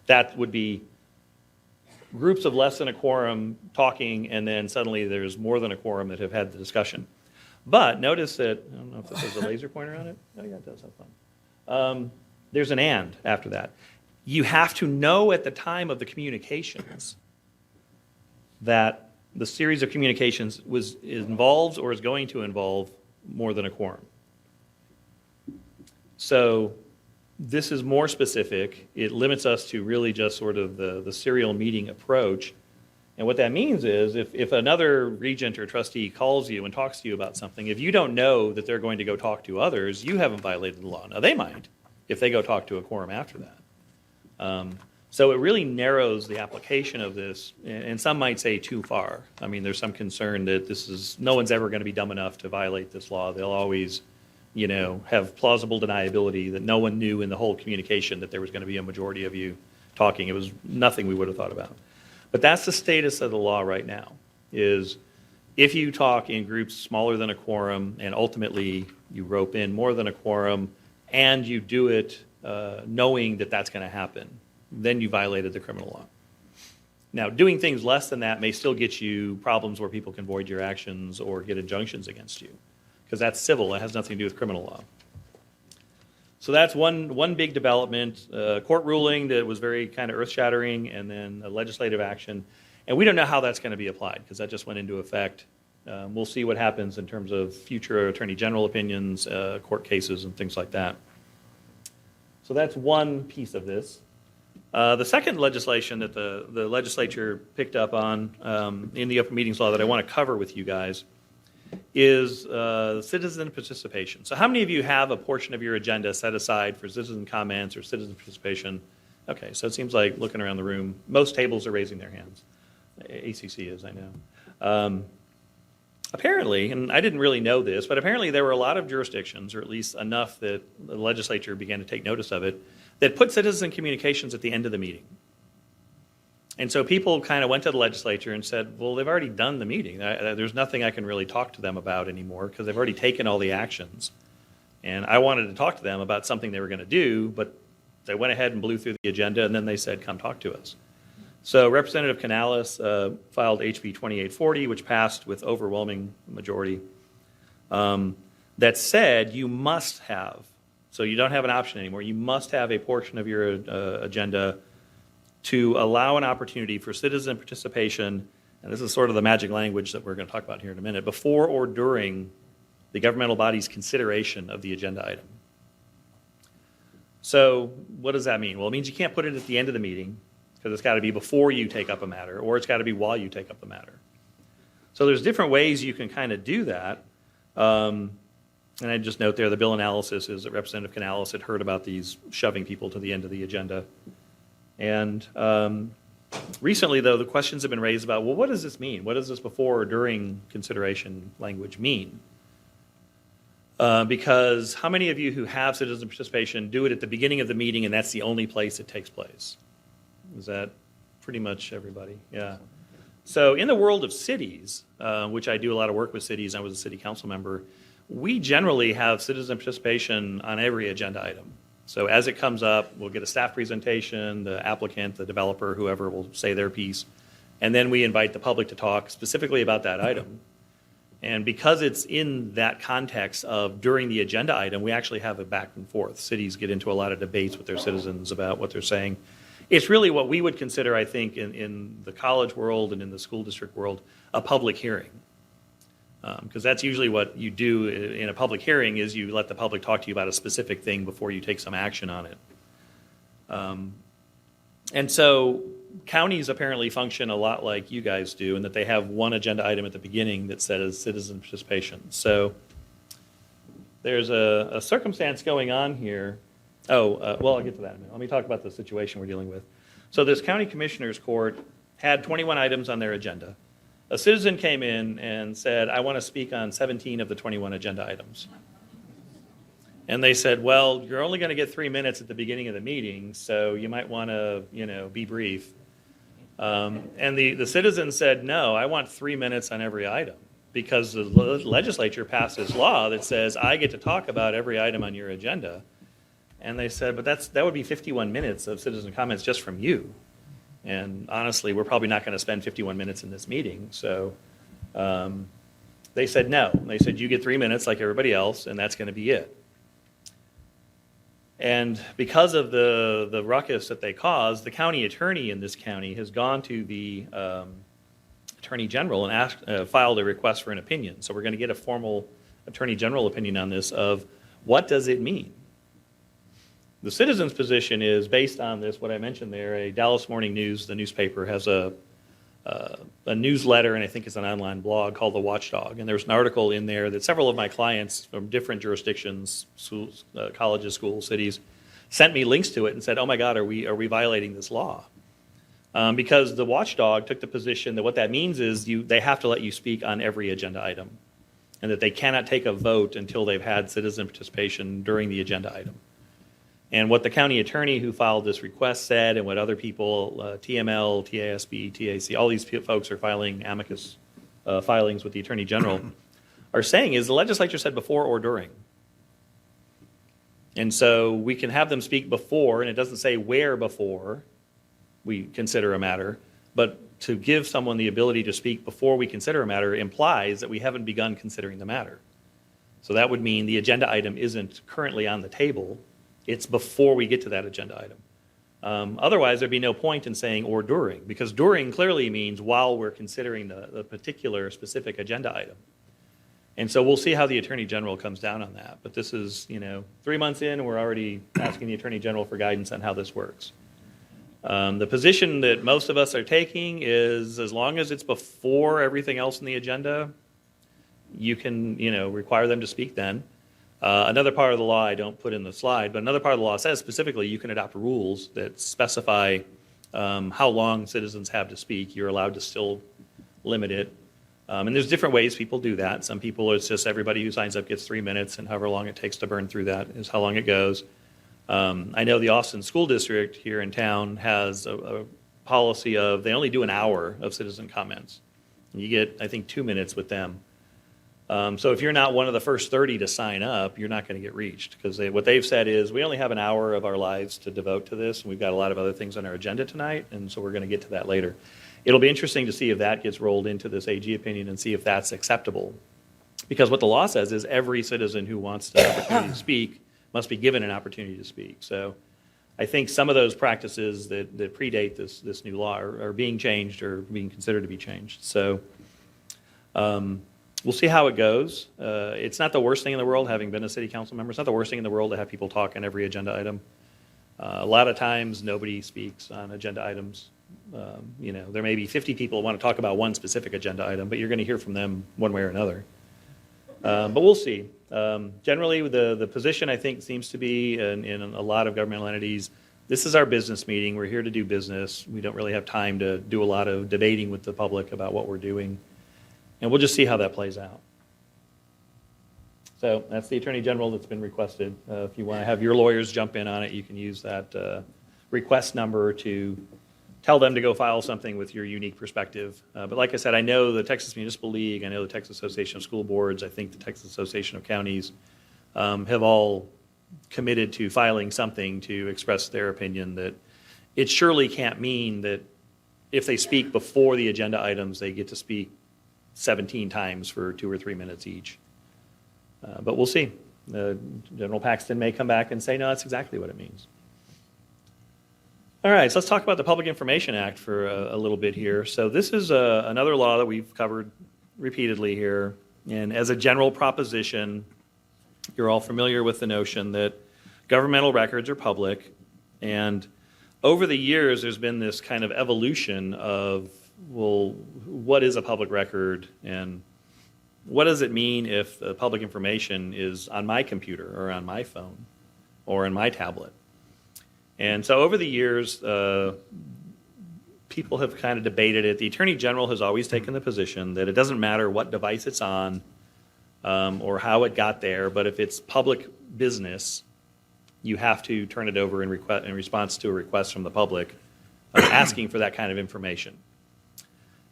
S4: that would be groups of less than a quorum talking, and then suddenly there's more than a quorum that have had the discussion. But notice that, I don't know if this has a laser pointer on it. Oh, yeah, it does have fun. There's an and after that. You have to know at the time of the communications that the series of communications involves or is going to involve more than a quorum. So this is more specific. It limits us to really just sort of the serial meeting approach. And what that means is if another regent or trustee calls you and talks to you about something, if you don't know that they're going to go talk to others, you haven't violated the law. Now, they might if they go talk to a quorum after that. So it really narrows the application of this, and some might say too far. I mean, there's some concern that no one's ever going to be dumb enough to violate this law. They'll always, have plausible deniability that no one knew in the whole communication that there was going to be a majority of you talking. It was nothing we would have thought about. But that's the status of the law right now, is if you talk in groups smaller than a quorum and ultimately you rope in more than a quorum and you do it knowing that that's going to happen, then you violated the criminal law. Now, doing things less than that may still get you problems where people can void your actions or get injunctions against you, because that's civil. It has nothing to do with criminal law. So that's one big development, court ruling that was very kind of earth-shattering, and then a legislative action. And we don't know how that's going to be applied, because that just went into effect. We'll see what happens in terms of future attorney general opinions, court cases, and things like that. So that's one piece of this. The second legislation that the legislature picked up on in the open meetings law that I want to cover with you guys is citizen participation. So how many of you have a portion of your agenda set aside for citizen comments or citizen participation? Okay, so it seems like, looking around the room, most tables are raising their hands. ACC is, I know. Apparently, and I didn't really know this, but apparently there were a lot of jurisdictions, or at least enough that the legislature began to take notice of it, that put citizen communications at the end of the meeting. And so people kind of went to the legislature and said, well, they've already done the meeting. There's nothing I can really talk to them about anymore because they've already taken all the actions. And I wanted to talk to them about something they were going to do, but they went ahead and blew through the agenda, and then they said, come talk to us. So Representative Canales filed HB 2840, which passed with overwhelming majority, that said you must have, so you don't have an option anymore, you must have a portion of your agenda to allow an opportunity for citizen participation, and this is sort of the magic language that we're going to talk about here in a minute, before or during the governmental body's consideration of the agenda item. So what does that mean? Well, it means you can't put it at the end of the meeting, because it's got to be before you take up a matter, or it's got to be while you take up the matter. So there's different ways you can kind of do that. And I just note there, the bill analysis is that Representative Canales had heard about these shoving people to the end of the agenda. And recently, though, the questions have been raised about, well, what does this mean? What does this before or during consideration language mean? Because how many of you who have citizen participation do it at the beginning of the meeting and that's the only place it takes place? Is that pretty much everybody? Yeah. So in the world of cities, which I do a lot of work with cities, I was a city council member, we generally have citizen participation on every agenda item. So as it comes up, we'll get a staff presentation, the applicant, the developer, whoever will say their piece, and then we invite the public to talk specifically about that item. And because it's in that context of during the agenda item, we actually have a back and forth. Cities get into a lot of debates with their citizens about what they're saying. It's really what we would consider, I think, in the college world and in the school district world, a public hearing. Because that's usually what you do in a public hearing, is you let the public talk to you about a specific thing before you take some action on it. And so counties apparently function a lot like you guys do, in that they have one agenda item at the beginning that says citizen participation. So there's a circumstance going on here. Well, I'll get to that in a minute. Let me talk about the situation we're dealing with. So this county commissioner's court had 21 items on their agenda. A citizen came in and said, I want to speak on 17 of the 21 agenda items. And they said, well, you're only going to get 3 minutes at the beginning of the meeting, so you might want to, be brief. And the citizen said, no, I want 3 minutes on every item, because the legislature passed this law that says I get to talk about every item on your agenda. And they said, but that would be 51 minutes of citizen comments just from you. And honestly, we're probably not going to spend 51 minutes in this meeting. So they said no. They said, you get 3 minutes like everybody else, and that's going to be it. And because of the ruckus that they caused, the county attorney in this county has gone to the attorney general and filed a request for an opinion. So we're going to get a formal attorney general opinion on this of what does it mean The citizens' position is based on this, what I mentioned there. A Dallas Morning News, the newspaper, has a newsletter, and I think it's an online blog called The Watchdog. And there's an article in there that several of my clients from different jurisdictions, schools, colleges, schools, cities, sent me links to it and said, "Oh my God, are we violating this law?" Because the Watchdog took the position that what that means is they have to let you speak on every agenda item, and that they cannot take a vote until they've had citizen participation during the agenda item. And what the county attorney who filed this request said, and what other people, TML, TASB, TAC, all these folks are filing amicus filings with the attorney general, are saying is the legislature said before or during. And so we can have them speak before, and it doesn't say where before we consider a matter, but to give someone the ability to speak before we consider a matter implies that we haven't begun considering the matter. So that would mean the agenda item isn't currently on the table. It's before we get to that agenda item. Otherwise, there'd be no point in saying or during, because during clearly means while we're considering the particular specific agenda item. And so we'll see how the Attorney General comes down on that. But this is, 3 months in, and we're already asking the Attorney General for guidance on how this works. The position that most of us are taking is as long as it's before everything else in the agenda, you can, require them to speak then. Another part of the law I don't put in the slide, but another part of the law says specifically you can adopt rules that specify how long citizens have to speak. You're allowed to still limit it. And there's different ways people do that. Some people, it's just everybody who signs up gets 3 minutes, and however long it takes to burn through that is how long it goes. I know the Austin School District here in town has a policy of they only do an hour of citizen comments. And you get, I think, 2 minutes with them. So if you're not one of the first 30 to sign up, you're not going to get reached, because what they've said is we only have an hour of our lives to devote to this, and we've got a lot of other things on our agenda tonight, and so we're going to get to that later. It'll be interesting to see if that gets rolled into this AG opinion and see if that's acceptable, because what the law says is every citizen who wants an opportunity to speak must be given an opportunity to speak. So I think some of those practices that predate this new law are being changed or being considered to be changed. So we'll see how it goes. It's not the worst thing in the world, having been a city council member. It's not the worst thing in the world to have people talk on every agenda item. A lot of times nobody speaks on agenda items. There may be 50 people who want to talk about one specific agenda item, but you're going to hear from them one way or another. But we'll see. Generally, the position, I think, seems to be in a lot of governmental entities, this is our business meeting. We're here to do business. We don't really have time to do a lot of debating with the public about what we're doing. And we'll just see how that plays out. So that's the Attorney General that's been requested. If you want to have your lawyers jump in on it, you can use that request number to tell them to go file something with your unique perspective. But like I said, I know the Texas Municipal League, I know the Texas Association of School Boards, I think the Texas Association of Counties have all committed to filing something to express their opinion that it surely can't mean that if they speak before the agenda items, they get to speak 17 times for 2 or 3 minutes each. But we'll see. General Paxton may come back and say, no, that's exactly what it means. All right, so let's talk about the Public Information Act for a little bit here. So this is another law that we've covered repeatedly here. And as a general proposition, you're all familiar with the notion that governmental records are public. And over the years, there's been this kind of evolution of, well, what is a public record, and what does it mean if public information is on my computer or on my phone or in my tablet? And so over the years, people have kind of debated it. The Attorney General has always taken the position that it doesn't matter what device it's on or how it got there, but if it's public business, you have to turn it over in response to a request from the public asking for that kind of information.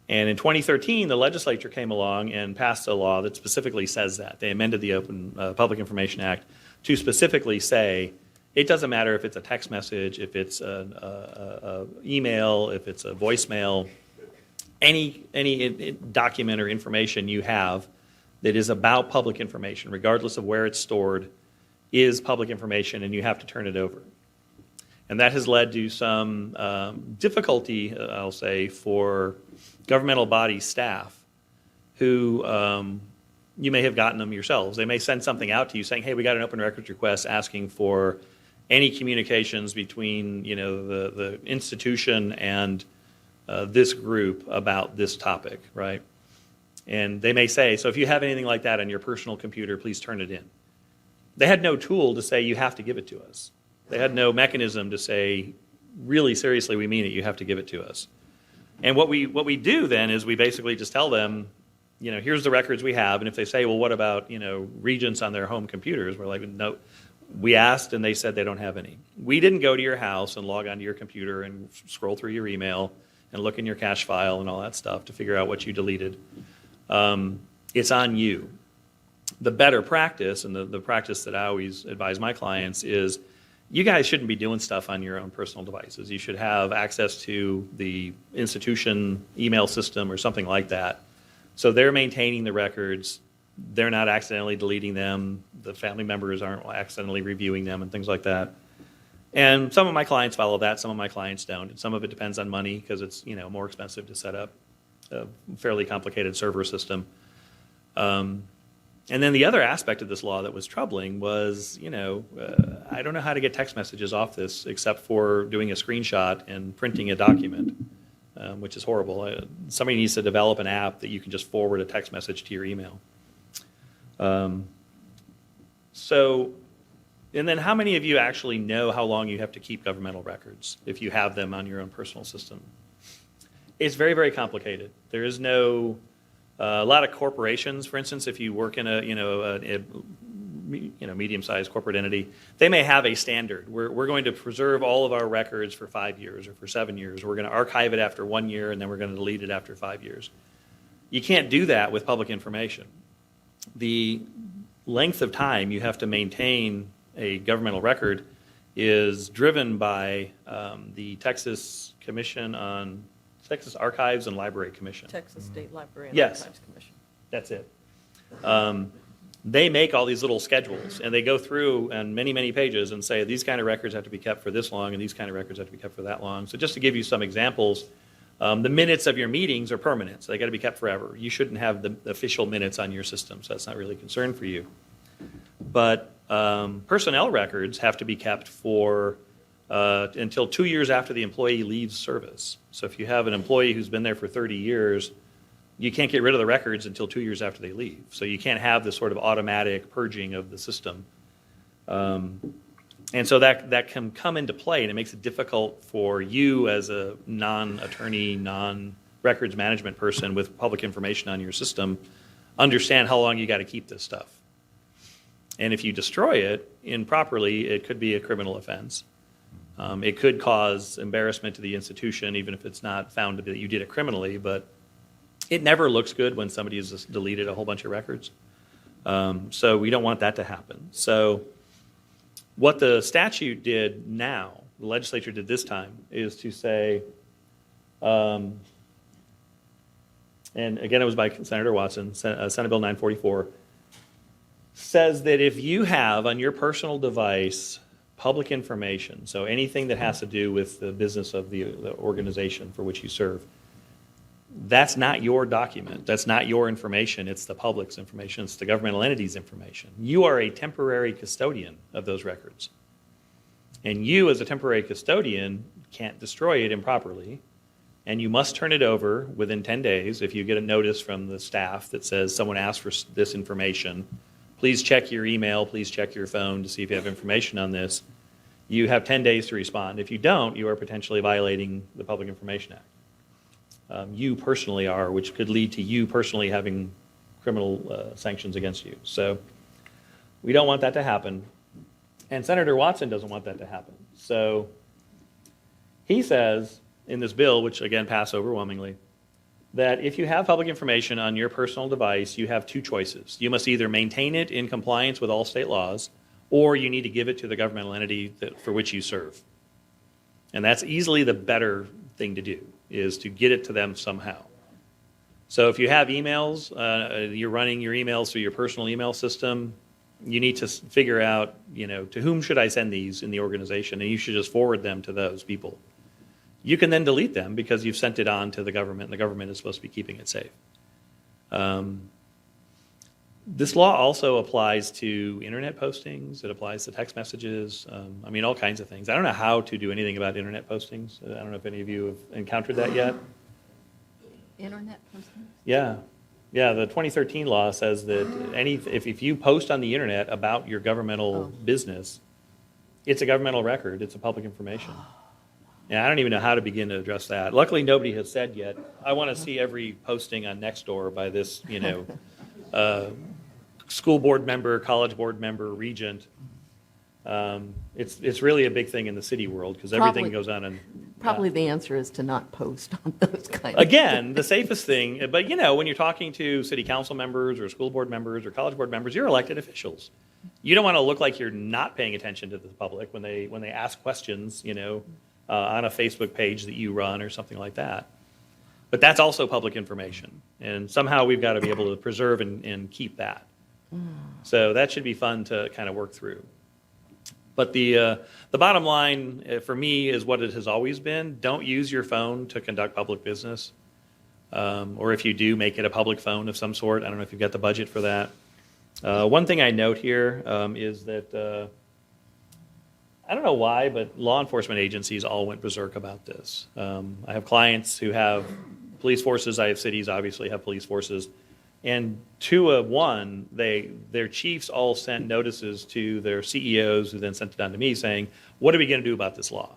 S4: And in 2013, the legislature came along and passed a law that specifically says that. They amended the Public Information Act to specifically say it doesn't matter if it's a text message, if it's an email, if it's a voicemail, any document or information you have that is about public information, regardless of where it's stored, is public information, and you have to turn it over. And that has led to some difficulty, I'll say, for governmental body staff who you may have gotten them yourselves. They may send something out to you saying, hey, we got an open records request asking for any communications between, the institution and this group about this topic, right? And they may say, so if you have anything like that on your personal computer, please turn it in. They had no tool to say, you have to give it to us. They had no mechanism to say, really seriously, we mean it, you have to give it to us. And what we do then is we basically just tell them, here's the records we have. And if they say, well, what about, regents on their home computers? We're like, no, we asked and they said they don't have any. We didn't go to your house and log onto your computer and scroll through your email and look in your cache file and all that stuff to figure out what you deleted. It's on you. The better practice, and the practice that I always advise my clients is, you guys shouldn't be doing stuff on your own personal devices. You should have access to the institution email system or something like that. So they're maintaining the records. They're not accidentally deleting them. The family members aren't accidentally reviewing them and things like that. And some of my clients follow that. Some of my clients don't. And some of it depends on money because it's more expensive to set up a fairly complicated server system. And then the other aspect of this law that was troubling was, I don't know how to get text messages off this except for doing a screenshot and printing a document, which is horrible. Somebody needs to develop an app that you can just forward a text message to your email. And then how many of you actually know how long you have to keep governmental records if you have them on your own personal system? It's very, very complicated. There is no... a lot of corporations, for instance, if you work in a medium-sized corporate entity, they may have a standard. We're going to preserve all of our records for 5 years or for 7 years. We're going to archive it after 1 year, and then we're going to delete it after 5 years. You can't do that with public information. The length of time you have to maintain a governmental record is driven by the Texas Archives and Library Commission.
S5: Texas State Library and
S4: Yes.
S5: Archives Commission.
S4: That's it. They make all these little schedules, and they go through and many, many pages and say these kind of records have to be kept for this long, and these kind of records have to be kept for that long. So just to give you some examples, the minutes of your meetings are permanent, so they got to be kept forever. You shouldn't have the official minutes on your system, so that's not really a concern for you. But personnel records have to be kept for until 2 years after the employee leaves service. So if you have an employee who's been there for 30 years, you can't get rid of the records until 2 years after they leave. So you can't have this sort of automatic purging of the system. And so that can come into play, and it makes it difficult for you as a non-attorney, non-records management person with public information on your system, understand how long you got to keep this stuff. And if you destroy it improperly, it could be a criminal offense. It could cause embarrassment to the institution, even if it's not found that you did it criminally, but it never looks good when somebody has just deleted a whole bunch of records. So we don't want that to happen. So what the statute did now, the legislature did this time, is to say, and again it was by Senator Watson, Senate Bill 944, says that if you have on your personal device public information, so anything that has to do with the business of the organization for which you serve, that's not your document. That's not your information. It's the public's information. It's the governmental entity's information. You are a temporary custodian of those records. And you, as a temporary custodian, can't destroy it improperly. And you must turn it over within 10 days. If you get a notice from the staff that says someone asked for this information, please check your email, please check your phone to see if you have information on this. You have 10 days to respond. If you don't, you are potentially violating the Public Information Act. You personally are, which could lead to you personally having criminal sanctions against you. So we don't want that to happen. And Senator Watson doesn't want that to happen. So he says in this bill, which again passed overwhelmingly, that if you have public information on your personal device, you have two choices. You must either maintain it in compliance with all state laws, or you need to give it to the governmental entity for which you serve. And that's easily the better thing to do, is to get it to them somehow. So if you have emails, you're running your emails through your personal email system, you need to figure out, to whom should I send these in the organization, and you should just forward them to those people. You can then delete them because you've sent it on to the government, and the government is supposed to be keeping it safe. This law also applies to internet postings. It applies to text messages. I mean, all kinds of things. I don't know how to do anything about internet postings. I don't know if any of you have encountered that yet.
S5: Internet postings?
S4: Yeah. Yeah, the 2013 law says that if you post on the internet about your governmental business, it's a governmental record. It's a public information. And I don't even know how to begin to address that. Luckily, nobody has said yet, I want to see every posting on Nextdoor by this, school board member, college board member, regent. It's really a big thing in the city world because everything
S5: Probably-
S4: goes on. And
S5: Probably the answer is to not post on those kinds of
S4: again, the safest thing. But when you're talking to city council members or school board members or college board members, you're elected officials. You don't want to look like you're not paying attention to the public when they ask questions, on a Facebook page that you run or something like that. But that's also public information, and somehow we've got to be able to preserve and keep that. So that should be fun to kind of work through. But the bottom line for me is what it has always been. Don't use your phone to conduct public business. Or if you do, make it a public phone of some sort. I don't know if you've got the budget for that. One thing I note here is that I don't know why, but law enforcement agencies all went berserk about this. I have clients who have police forces. I have cities, obviously, have police forces. And 2-1, their chiefs all sent notices to their CEOs, who then sent it down to me saying, what are we going to do about this law?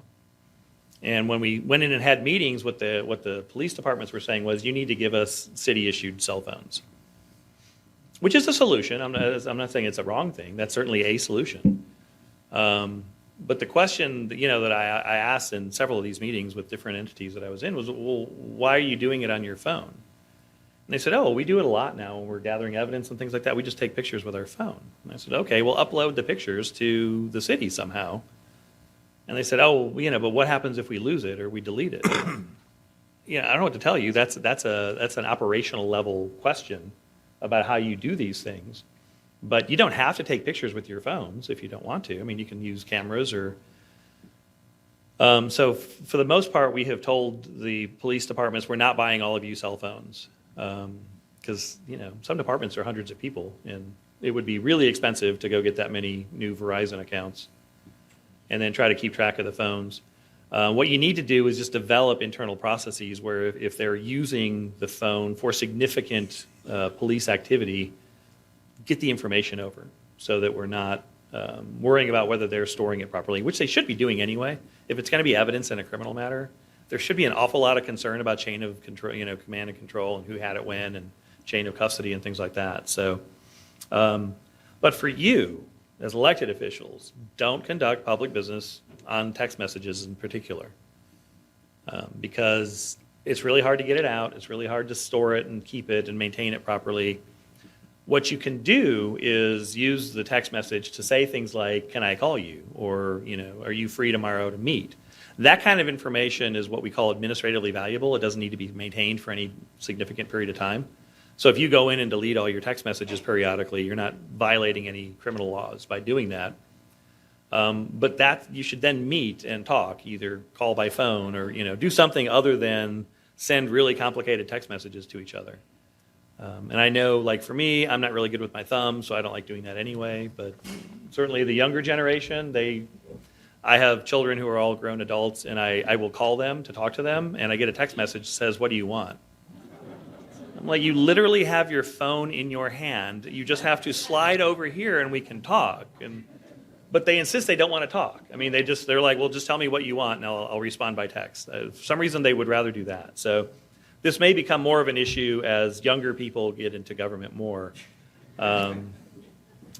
S4: And when we went in and had meetings, what the police departments were saying was, you need to give us city-issued cell phones, which is a solution. I'm not saying it's a wrong thing. That's certainly a solution. But the question that I asked in several of these meetings with different entities that I was in was, well, why are you doing it on your phone? And they said, oh, we do it a lot now when we're gathering evidence and things like that. We just take pictures with our phone. And I said, okay, well, upload the pictures to the city somehow. And they said, oh, but what happens if we lose it or we delete it? I don't know what to tell you. That's an operational level question about how you do these things. But you don't have to take pictures with your phones if you don't want to. I mean, you can use cameras or... So for the most part, we have told the police departments, we're not buying all of you cell phones. Because, some departments are hundreds of people, and it would be really expensive to go get that many new Verizon accounts and then try to keep track of the phones. What you need to do is just develop internal processes where if they're using the phone for significant police activity, get the information over so that we're not worrying about whether they're storing it properly, which they should be doing anyway. If it's going to be evidence in a criminal matter, there should be an awful lot of concern about chain of control, command and control, and who had it when, and chain of custody and things like that. So, but for you, as elected officials, don't conduct public business on text messages in particular, because it's really hard to get it out. It's really hard to store it and keep it and maintain it properly. What you can do is use the text message to say things like, can I call you? Or, are you free tomorrow to meet? That kind of information is what we call administratively valuable. It doesn't need to be maintained for any significant period of time. So if you go in and delete all your text messages periodically, you're not violating any criminal laws by doing that. But that you should then meet and talk, either call by phone or do something other than send really complicated text messages to each other. And I know, like for me, I'm not really good with my thumb, so I don't like doing that anyway. But certainly the younger generation, I have children who are all grown adults, and I will call them to talk to them, and I get a text message that says, what do you want? I'm like, you literally have your phone in your hand. You just have to slide over here and we can talk. But they insist they don't want to talk. I mean, they're like, well, just tell me what you want and I'll respond by text. For some reason, they would rather do that. So this may become more of an issue as younger people get into government more.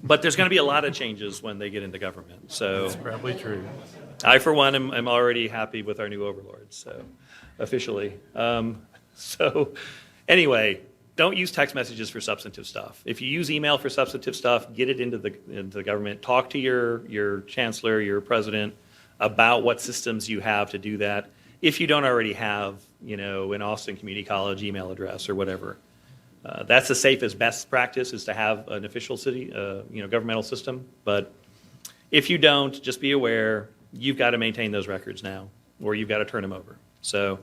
S4: But there's going to be a lot of changes when they get into government. So
S1: That's probably true.
S4: I, for one, am already happy with our new overlords, so officially. So anyway, don't use text messages for substantive stuff. If you use email for substantive stuff, get it into the government. Talk to your chancellor, your president, about what systems you have to do that. If you don't already have, an Austin Community College email address or whatever. That's the safest, best practice is to have an official city, governmental system. But if you don't, just be aware you've got to maintain those records now, or you've got to turn them over. So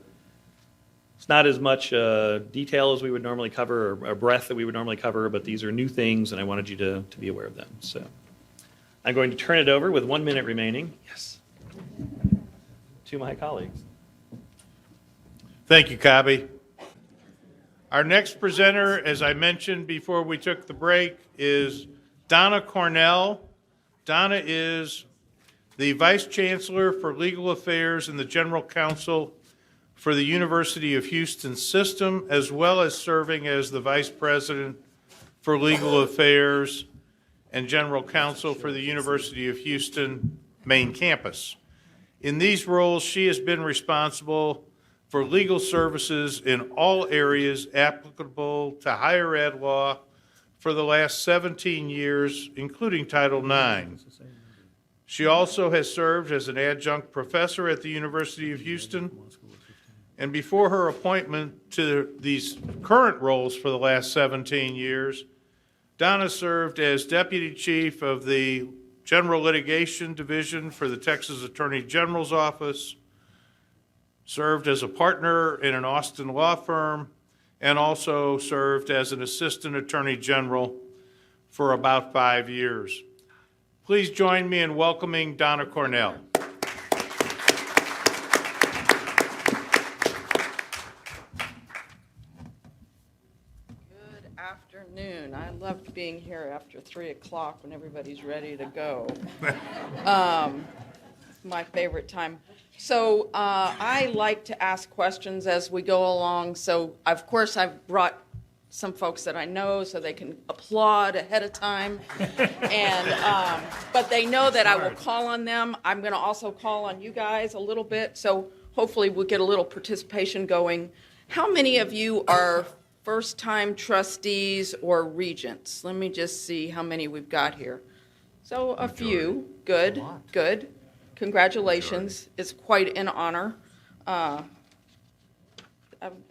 S4: It's not as much detail as we would normally cover or breadth that we would normally cover, but these are new things, and I wanted you to be aware of them. So I'm going to turn it over with 1 minute remaining. Yes. To my colleagues.
S1: Thank you, Kabi. Our next presenter, as I mentioned before we took the break, is Donna Cornell. Donna is the Vice Chancellor for Legal Affairs and the General Counsel for the University of Houston System, as well as serving as the Vice President for Legal Affairs and General Counsel for the University of Houston main campus. In these roles, she has been responsible for legal services in all areas applicable to higher ed law for the last 17 years, including Title IX. She also has served as an adjunct professor at the University of Houston, and before her appointment to these current roles for the last 17 years, Donna served as Deputy Chief of the General Litigation Division for the Texas Attorney General's Office, served as a partner in an Austin law firm, and also served as an Assistant Attorney General for about 5 years. Please join me in welcoming Donna Cornell.
S3: Good afternoon. I loved being here after 3 o'clock when everybody's ready to go. My favorite time. So I like to ask questions as we go along. So, of course, I've brought some folks that I know so they can applaud ahead of time. And but they know that I will call on them. I'm going to also call on you guys a little bit. So hopefully we'll get a little participation going. How many of you are first-time trustees or regents? Let me just see how many we've got here. So a few. Good, good. Congratulations. It's quite an honor. I've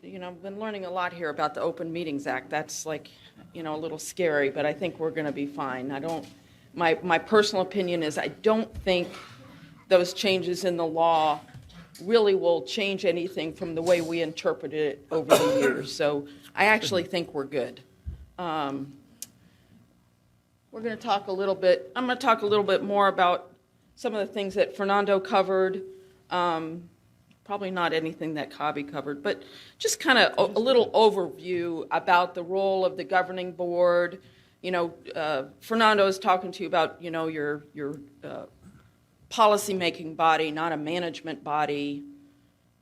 S3: been learning a lot here about the Open Meetings Act. That's like, a little scary, but I think we're going to be fine. My personal opinion is I don't think those changes in the law really will change anything from the way we interpreted it over the years. So I actually think we're good. We're going to talk a little bit. I'm going to talk a little bit more about some of the things that Fernando covered, probably not anything that Kabi covered, but just kind of a little overview about the role of the governing board. Fernando is talking to you about, your policy-making body, not a management body.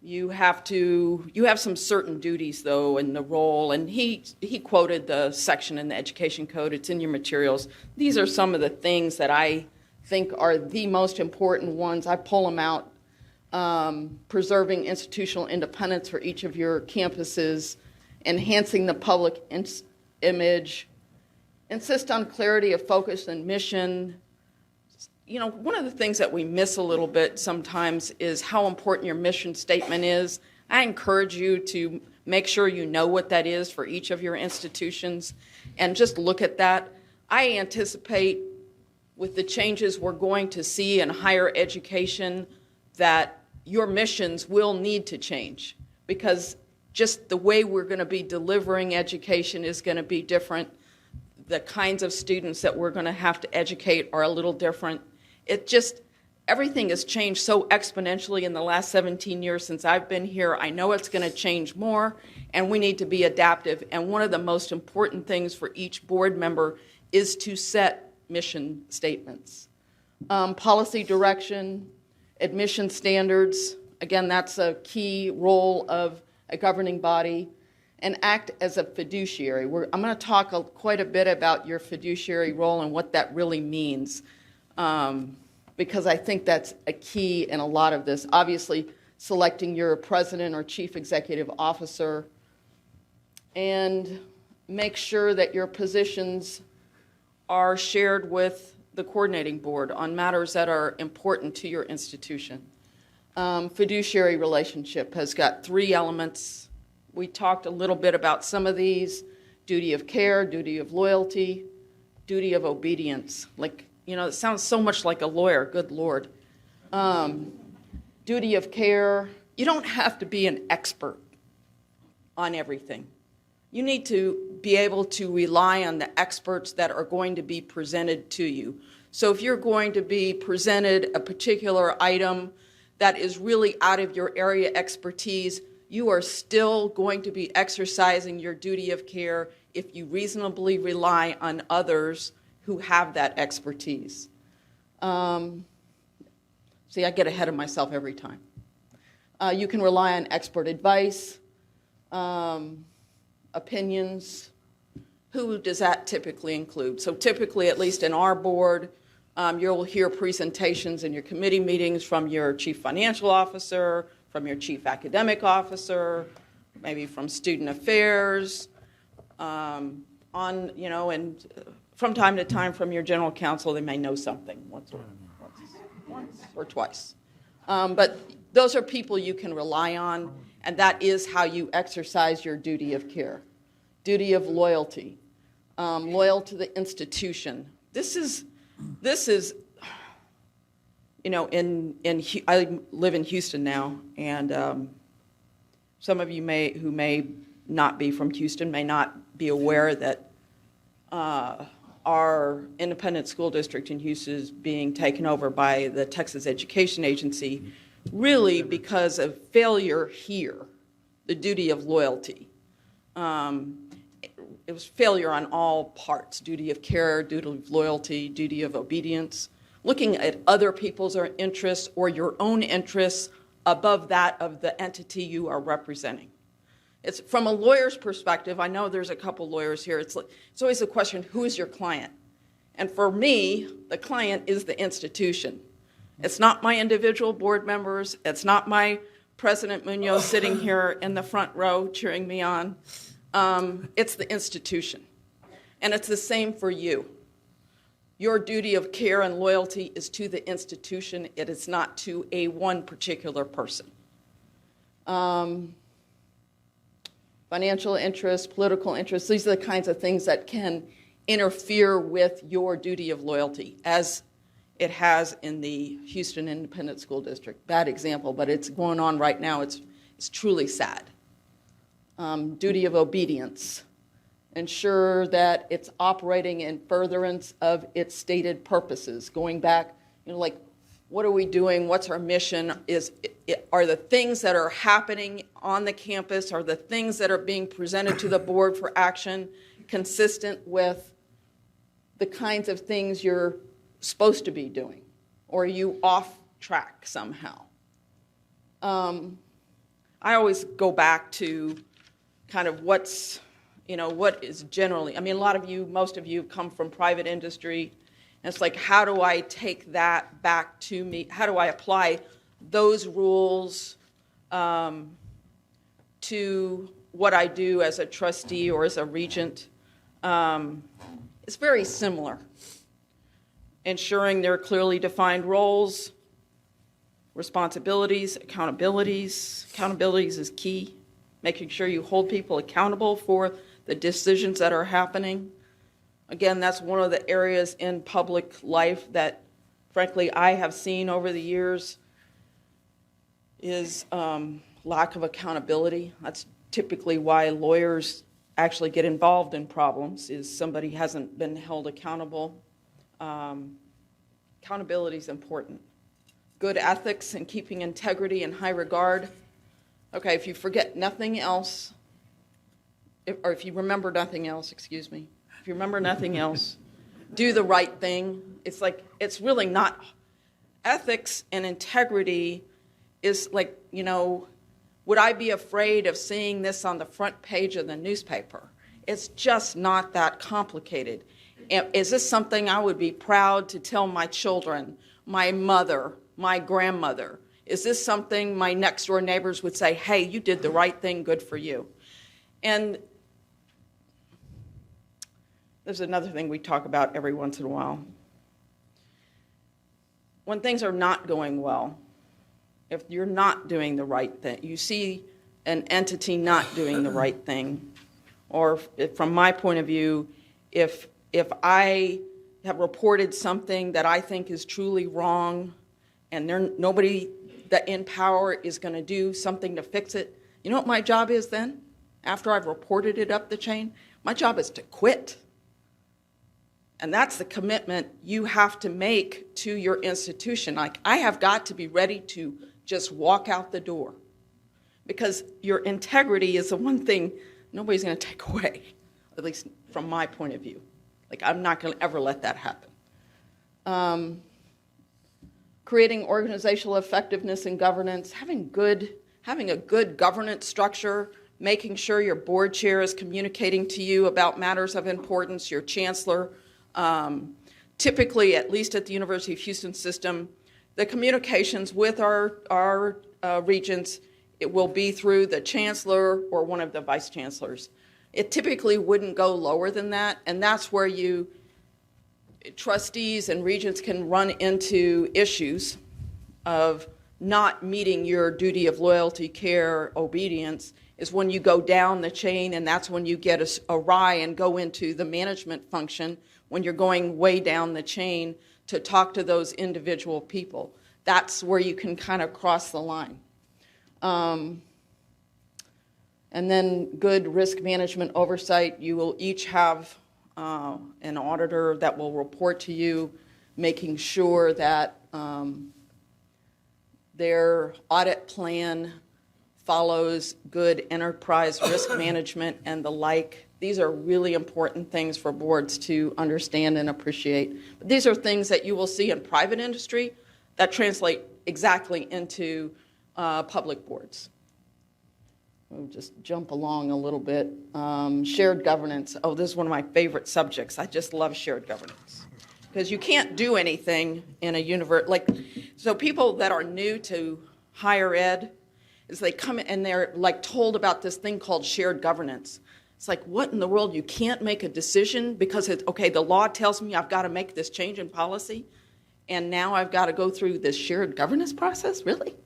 S3: You have some certain duties, though, in the role, and he quoted the section in the Education Code. It's in your materials. These are some of the things that I think are the most important ones. I pull them out. Preserving institutional independence for each of your campuses, enhancing the public image, insist on clarity of focus and mission. One of the things that we miss a little bit sometimes is how important your mission statement is. I encourage you to make sure you know what that is for each of your institutions and just look at that. I anticipate with the changes we're going to see in higher education that your missions will need to change because just the way we're going to be delivering education is going to be different. The kinds of students that we're going to have to educate are a little different. Everything has changed so exponentially in the last 17 years since I've been here. I know it's going to change more, and we need to be adaptive. And one of the most important things for each board member is to set mission statements. Policy direction, admission standards, again, that's a key role of a governing body, and act as a fiduciary. I'm going to talk quite a bit about your fiduciary role and what that really means, because I think that's a key in a lot of this. Obviously, selecting your president or chief executive officer, and make sure that your positions are shared with the coordinating board on matters that are important to your institution. Fiduciary relationship has got 3 elements. We talked a little bit about some of these: duty of care, duty of loyalty, duty of obedience. It sounds so much like a lawyer, good Lord. Duty of care, you don't have to be an expert on everything. You need to be able to rely on the experts that are going to be presented to you. So if you're going to be presented a particular item that is really out of your area expertise, you are still going to be exercising your duty of care if you reasonably rely on others who have that expertise. See, I get ahead of myself every time. You can rely on expert advice, opinions. Who does that typically include? So typically, at least in our board, you'll hear presentations in your committee meetings from your chief financial officer, from your chief academic officer, maybe from student affairs, and from time to time from your general counsel. They may know something once or twice. But those are people you can rely on, and that is how you exercise your duty of care. Duty of loyalty, loyal to the institution. This is, I live in Houston now, and some of you who may not be from Houston may not be aware that our independent school district in Houston is being taken over by the Texas Education Agency, really because of failure here, the duty of loyalty. It was failure on all parts, duty of care, duty of loyalty, duty of obedience, looking at other people's interests or your own interests above that of the entity you are representing. It's from a lawyer's perspective. I know there's a couple lawyers here. It's always a question, who is your client? And for me, the client is the institution. It's not my individual board members. It's not my President Munoz sitting here in the front row cheering me on. It's the institution. And it's the same for you. Your duty of care and loyalty is to the institution. It is not to one particular person. Financial interests, political interests, these are the kinds of things that can interfere with your duty of loyalty, as it has in the Houston Independent School District. Bad example, but it's going on right now. It's truly sad. Duty of obedience. Ensure that it's operating in furtherance of its stated purposes. Going back, like, what are we doing? What's our mission? Are the things that are happening on the campus, are the things that are being presented to the board for action consistent with the kinds of things you're supposed to be doing? Or are you off track somehow? I always go back to kind of what is generally, most of you come from private industry, and it's like, how do I take that back to me? How do I apply those rules to what I do as a trustee or as a regent? It's very similar. Ensuring there are clearly defined roles, responsibilities, accountabilities. Accountabilities is key. Making sure you hold people accountable for the decisions that are happening. Again, that's one of the areas in public life that, frankly, I have seen over the years is lack of accountability. That's typically why lawyers actually get involved in problems, is somebody hasn't been held accountable. Accountability is important. Good ethics and keeping integrity in high regard. Okay, if you forget nothing else, if you remember nothing else, if you remember nothing else, do the right thing. It's really not, ethics and integrity is like, would I be afraid of seeing this on the front page of the newspaper? It's just not that complicated. Is this something I would be proud to tell my children, my mother, my grandmother? Is this something my next door neighbors would say, hey, you did the right thing, good for you? And there's another thing we talk about every once in a while. When things are not going well, if you're not doing the right thing, you see an entity not doing the right thing, or from my point of view, if I have reported something that I think is truly wrong and nobody that in power is going to do something to fix it, you know what my job is then? after I've reported it up the chain, my job is to quit. And that's the commitment you have to make to your institution. Like, I have got to be ready to just walk out the door, because your integrity is the one thing nobody's going to take away, at least from my point of view. Like, I'm not going to ever let that happen. Creating organizational effectiveness and governance, having a good governance structure, making sure your board chair is communicating to you about matters of importance, your chancellor. Typically, at least at the University of Houston system, the communications with our regents, it will be through the chancellor or one of the vice chancellors. It typically wouldn't go lower than that, and that's where trustees and regents can run into issues of not meeting your duty of loyalty, care, obedience, is when you go down the chain, and that's when you get awry and go into the management function, when you're going way down the chain to talk to those individual people. That's where you can kind of cross the line. And then good risk management oversight. You will each have an auditor that will report to you, making sure that their audit plan follows good enterprise risk management and the like. These are really important things for boards to understand and appreciate. But these are things that you will see in private industry that translate exactly into public boards. We'll just jump along a little bit. Shared governance. Oh, this is one of my favorite subjects. I just love shared governance, because you can't do anything in a university. So people that are new to higher ed, is they come in and they're like told about this thing called shared governance. It's like, what in the world? You can't make a decision because the law tells me I've got to make this change in policy, and now I've got to go through this shared governance process? Really?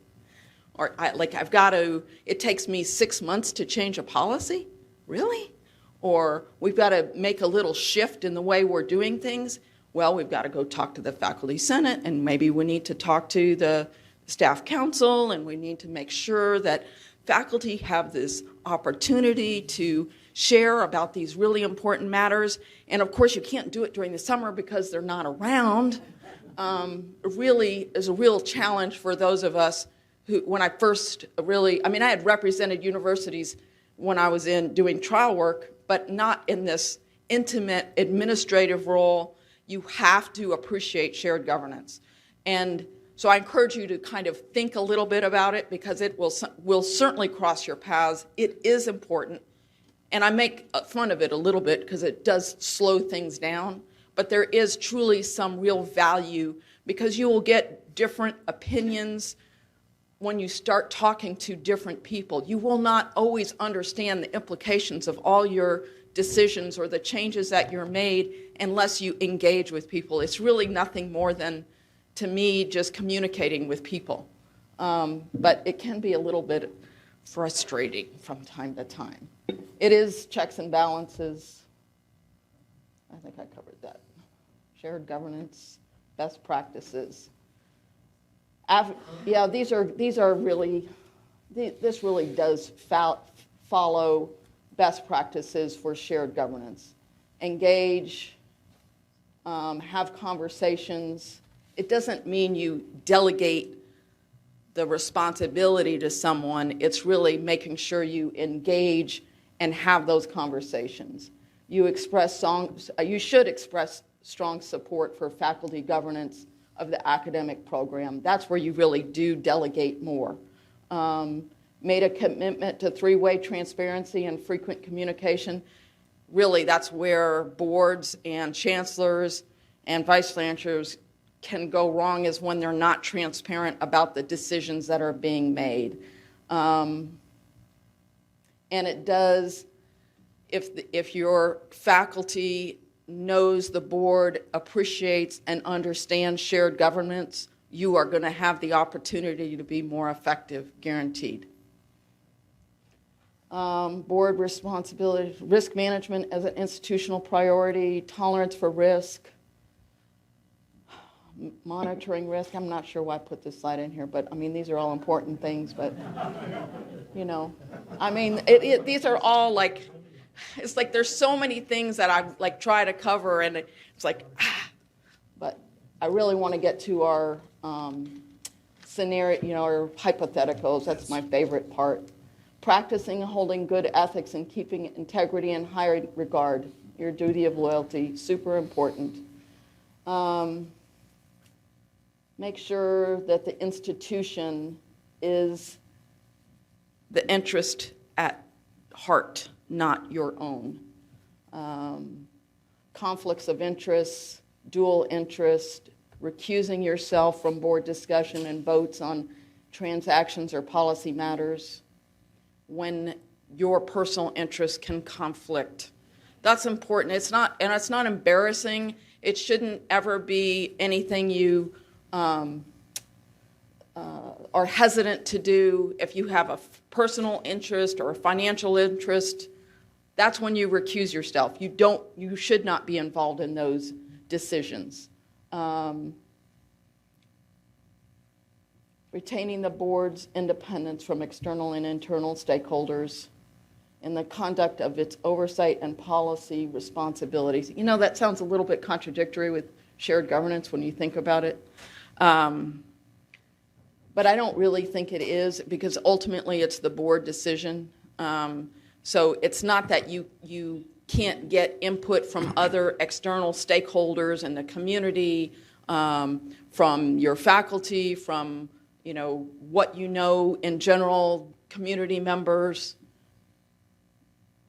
S3: Or it takes me 6 months to change a policy? Really? Or we've got to make a little shift in the way we're doing things? Well, we've got to go talk to the faculty senate, and maybe we need to talk to the staff council, and we need to make sure that faculty have this opportunity to share about these really important matters. And of course, you can't do it during the summer because they're not around. Really is a real challenge for those of us who, when I first I had represented universities when I was doing trial work, but not in this intimate administrative role. You have to appreciate shared governance. And so I encourage you to kind of think a little bit about it, because it will certainly cross your paths. It is important. And I make fun of it a little bit because it does slow things down. But there is truly some real value, because you will get different opinions when you start talking to different people. You will not always understand the implications of all your decisions or the changes that you're made unless you engage with people. It's really nothing more than, to me, just communicating with people. But it can be a little bit frustrating from time to time. It is checks and balances. I think I covered that. Shared governance, best practices. These are really, this really does follow best practices for shared governance. Engage, have conversations. It doesn't mean you delegate the responsibility to someone. It's really making sure you engage and have those conversations. You should express strong support for faculty governance of the academic program. That's where you really do delegate more. Made a commitment to three-way transparency and frequent communication. Really, that's where boards and chancellors and vice chancellors can go wrong, is when they're not transparent about the decisions that are being made. And it does, if your faculty knows the board, appreciates and understands shared governance, you are going to have the opportunity to be more effective, guaranteed. Board responsibility, risk management as an institutional priority, tolerance for risk.
S5: monitoring risk. I'm not sure why I put this slide in here, but I mean, these are all important things, but, I mean, these are all like, it's like there's so many things that I like try to cover, and it's like, but I really want to get to our scenario, our hypotheticals. That's my favorite part. Practicing and holding good ethics and keeping integrity in high regard. Your duty of loyalty, super important. Make sure that the institution is the interest at heart, not your own. Conflicts of interest, dual interest, recusing yourself from board discussion and votes on transactions or policy matters when your personal interests can conflict. That's important. It's not embarrassing. It shouldn't ever be anything you are hesitant to do. If you have a personal interest or a financial interest, that's when you recuse yourself. You should not be involved in those decisions. Retaining the board's independence from external and internal stakeholders in the conduct of its oversight and policy responsibilities. That sounds a little bit contradictory with shared governance when you think about it. But I don't really think it is, because ultimately it's the board decision. So it's not that you can't get input from other external stakeholders in the community, from your faculty, from what in general, community members.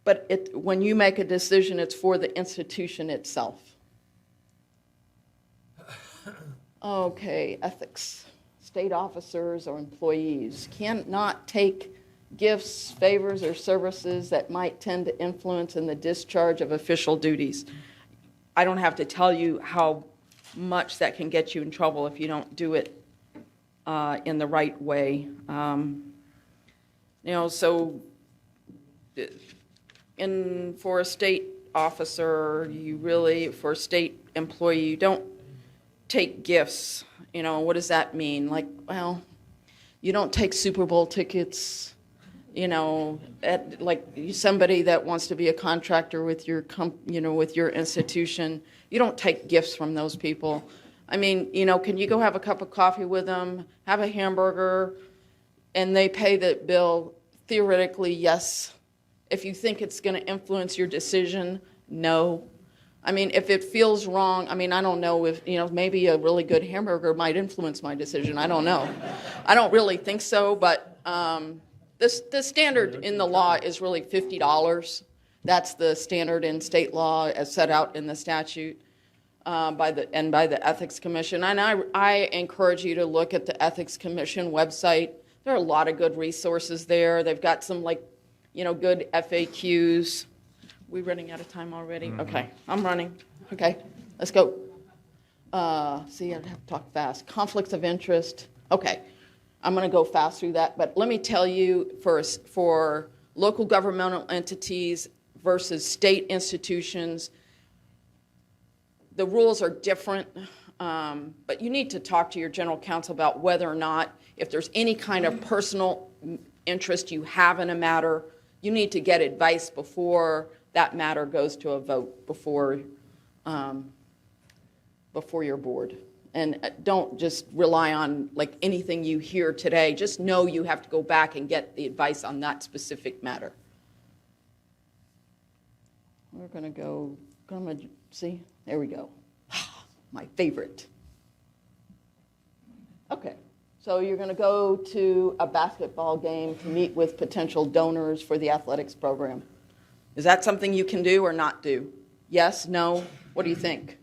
S5: But when you make a decision, it's for the institution itself. Okay, ethics. State officers or employees cannot take gifts, favors, or services that might tend to influence in the discharge of official duties. I don't have to tell you how much that can get you in trouble if you don't do it in the right way. So for a state officer, for a state employee, you don't take gifts. What does that mean? You don't take Super Bowl tickets, like somebody that wants to be a contractor with your with your institution. You don't take gifts from those people. I mean, can you go have a cup of coffee with them, have a hamburger, and they pay the bill? Theoretically, yes. If you think it's going to influence your decision, no. I mean, if it feels wrong, I don't know if, maybe a really good hamburger might influence my decision. I don't know. I don't really think so, but the standard in the law is really $50. That's the standard in state law as set out in the statute by the Ethics Commission. And I encourage you to look at the Ethics Commission website. There are a lot of good resources there. They've got some good FAQs. We running out of time already? Mm-hmm. Okay, I'm running. Okay, let's go. See, I have to talk fast. Conflicts of interest. Okay, I'm going to go fast through that. But let me tell you first, for local governmental entities versus state institutions, the rules are different. But you need to talk to your general counsel about whether or not, if there's any kind of personal interest you have in a matter, you need to get advice before that matter goes to a vote before your board. And don't just rely on anything you hear today. Just know you have to go back and get the advice on that specific matter. We're going to see, there we go. My favorite. Okay, so you're going to go to a basketball game to meet with potential donors for the athletics program. Is that something you can do or not do? Yes, no? What do you think?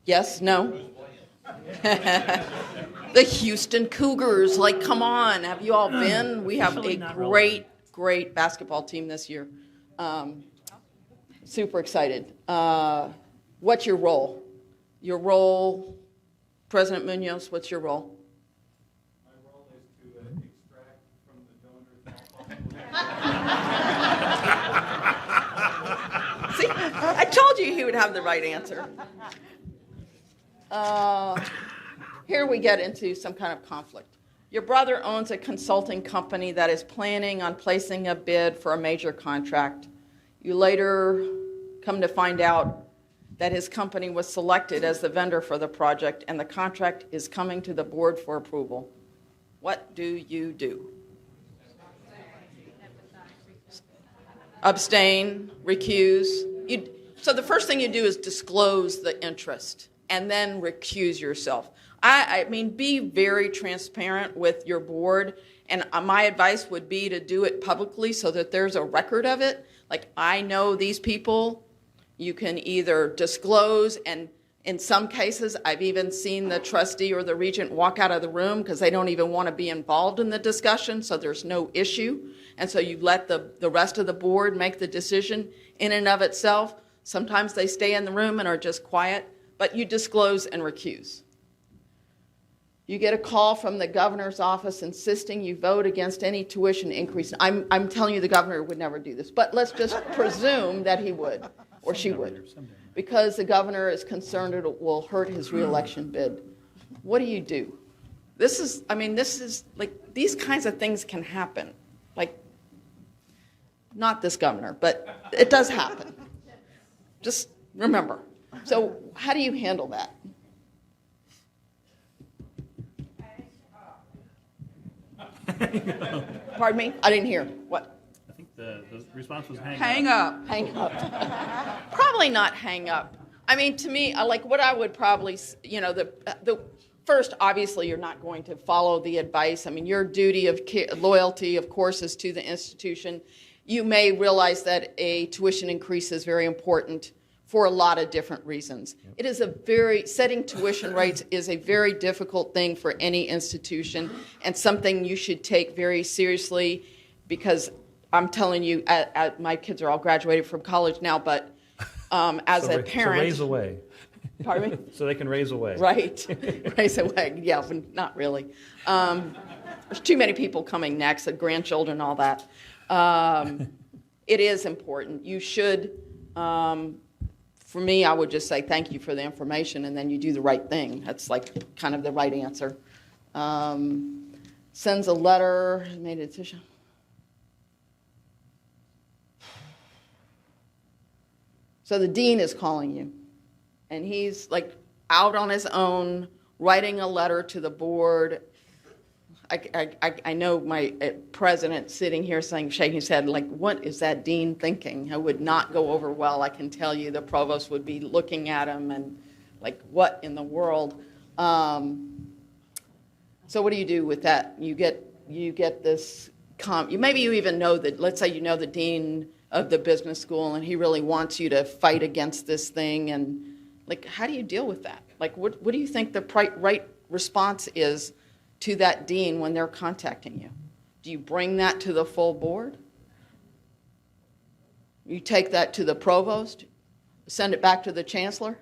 S5: Yes, no? The Houston Cougars, come on. Have you all been? We have a great basketball team this year. Super excited. What's your role? Your role, President Munoz, what's your role?
S1: My role is to extract from the donors.
S3: See, I told you he would have the right answer.
S5: Here we get into some kind of conflict. Your brother owns a consulting company that is planning on placing a bid for a major contract. You later come to find out that his company was selected as the vendor for the project and the contract is coming to the board for approval. What do you do? Abstain, recuse. So the first thing you do is disclose the interest and then recuse yourself. I mean, be very transparent with your board, and my advice would be to do it publicly so that there's a record of it. Like, I know these people. You can either disclose, and in some cases, I've even seen the trustee or the regent walk out of the room because they don't even want to be involved in the discussion, so there's no issue. And so you let the rest of the board make the decision in and of itself. Sometimes they stay in the room and are just quiet, but you disclose and recuse. You get a call from the governor's office insisting you vote against any tuition increase. I'm telling you the governor would never do this, but let's just presume that he would or she would, because the governor is concerned it will hurt his reelection bid. What do? This is like, these kinds of things can happen. Like, not this governor, but it does happen. Just remember. So how do you handle that? Pardon me? I didn't hear. What?
S4: I think the response was
S3: Hang up.
S5: Hang up. Probably not hang up. I mean, to me, what I would probably, the first, obviously, you're not going to follow the advice. I mean, your duty of loyalty, of course, is to the institution. You may realize that a tuition increase is very important for a lot of different reasons. Yep. It is setting tuition rates is a very difficult thing for any institution and something you should take very seriously, because I'm telling you, my kids are all graduated from college now, but as a parent...
S4: So raise away.
S5: Pardon me?
S4: So they can raise away.
S5: Right. Raise away. Yeah, but not really. There's too many people coming next, the grandchildren, all that. It is important. You should... For me, I would just say thank you for the information, and then you do the right thing. That's like kind of the right answer. Sends a letter, made a decision. So the dean is calling you, and he's like out on his own, writing a letter to the board. I know my president sitting here shaking his head, like, what is that dean thinking? It would not go over well, I can tell you. The provost would be looking at him and like, what in the world? So what do you do with that? You get this, maybe you even know that, let's say you know the dean of the business school and he really wants you to fight against this thing, and like, how do you deal with that? Like, what do you think the right response is to that dean when they're contacting you? Do you bring that to the full board? You take that to the provost? Send it back to the chancellor?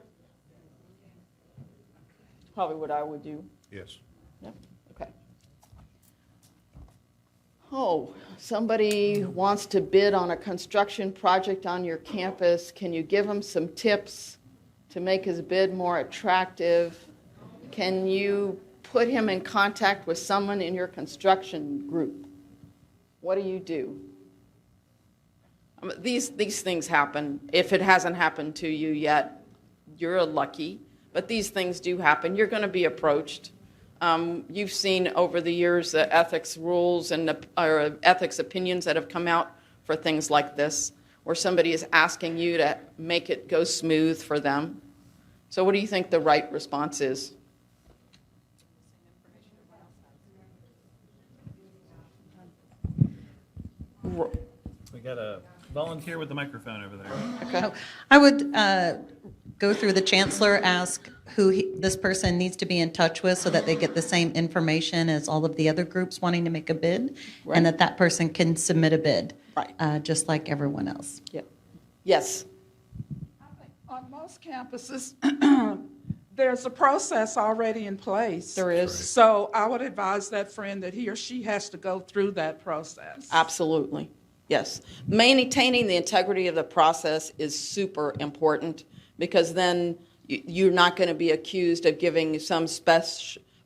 S5: Probably what I would do.
S1: Yes.
S5: Yeah, okay. Oh, somebody wants to bid on a construction project on your campus. Can you give him some tips to make his bid more attractive? Can you put him in contact with someone in your construction group? What do? These things happen. If it hasn't happened to you yet, you're lucky. But these things do happen. You're going to be approached. You've seen over the years the ethics rules and ethics opinions that have come out for things like this, where somebody is asking you to make it go smooth for them. So what do you think the right response is?
S4: We got a volunteer with the microphone over there.
S5: Okay.
S6: I would go through the chancellor, ask who this person needs to be in touch with so that they get the same information as all of the other groups wanting to make a bid,
S5: Right.
S6: and that person can submit a bid,
S5: Right.
S6: just like everyone else.
S5: Yep. Yes.
S7: On most campuses, there's a process already in place.
S5: There is.
S7: So I would advise that friend that he or she has to go through that process.
S5: Absolutely. Yes. Maintaining the integrity of the process is super important, because then
S3: you're not going to be accused of giving some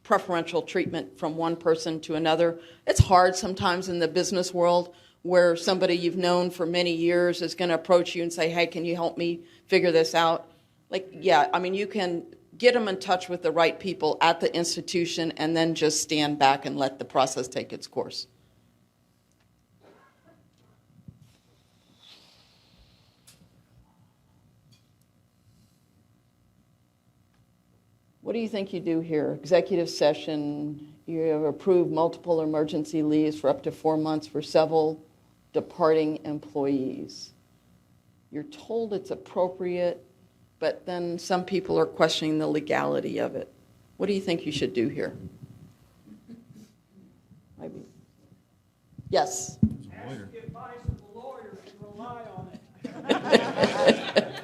S3: preferential treatment from one person to another. It's hard sometimes in the business world where somebody you've known for many years is going to approach you and say, hey, can you help me figure this out? Like, yeah, I mean, you can get them in touch with the right people at the institution and then just stand back and let the process take its course. What do you think you do here? Executive session, you have approved multiple emergency leaves for up to 4 months for several departing employees. You're told it's appropriate, but then some people are questioning the legality of it. What do you think you should do here? Maybe. Yes.
S8: Ask the advice of the lawyers and rely on it.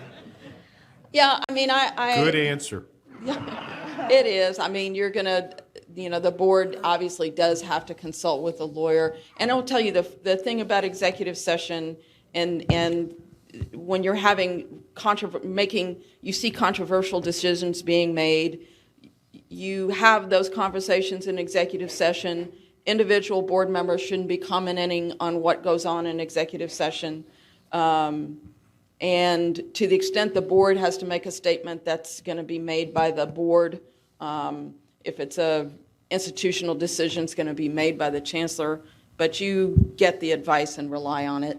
S3: Yeah, I mean, I
S9: Good answer.
S3: It is. I mean, you're going to, the board obviously does have to consult with a lawyer. And I'll tell you the thing about executive session and when you're having you see controversial decisions being made, you have those conversations in executive session. Individual board members shouldn't be commenting on what goes on in executive session. And to the extent the board has to make a statement, that's going to be made by the board. If it's a institutional decision, it's going to be made by the chancellor. But you get the advice and rely on it.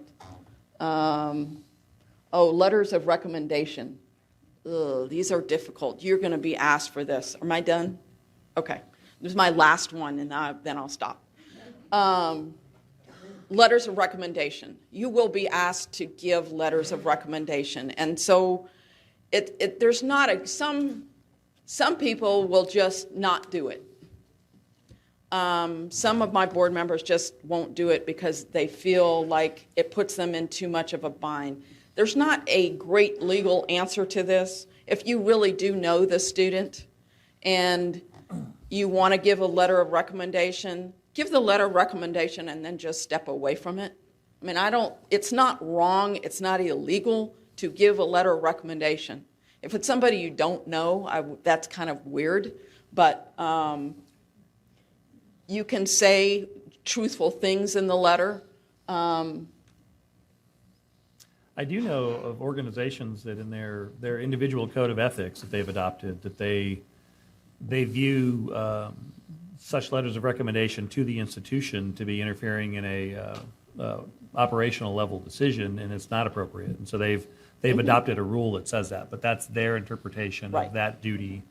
S3: Letters of recommendation. Ugh, these are difficult. You're going to be asked for this. Am I done? Okay. This is my last one, and then I'll stop. Letters of recommendation. You will be asked to give letters of recommendation. And so there's not some people will just not do it. Some of my board members just won't do it because they feel like it puts them in too much of a bind. There's not a great legal answer to this. If you really do know the student and you want to give a letter of recommendation, give the letter of recommendation and then just step away from it. I mean, it's not wrong, it's not illegal to give a letter of recommendation. If it's somebody you don't know, that's kind of weird, but you can say truthful things in the letter.
S4: I do know of organizations that in their individual code of ethics that they've adopted, that they view such letters of recommendation to the institution to be interfering in a operational level decision, and it's not appropriate. And so they've adopted a rule that says that, but that's their interpretation
S3: Right.
S4: of that duty.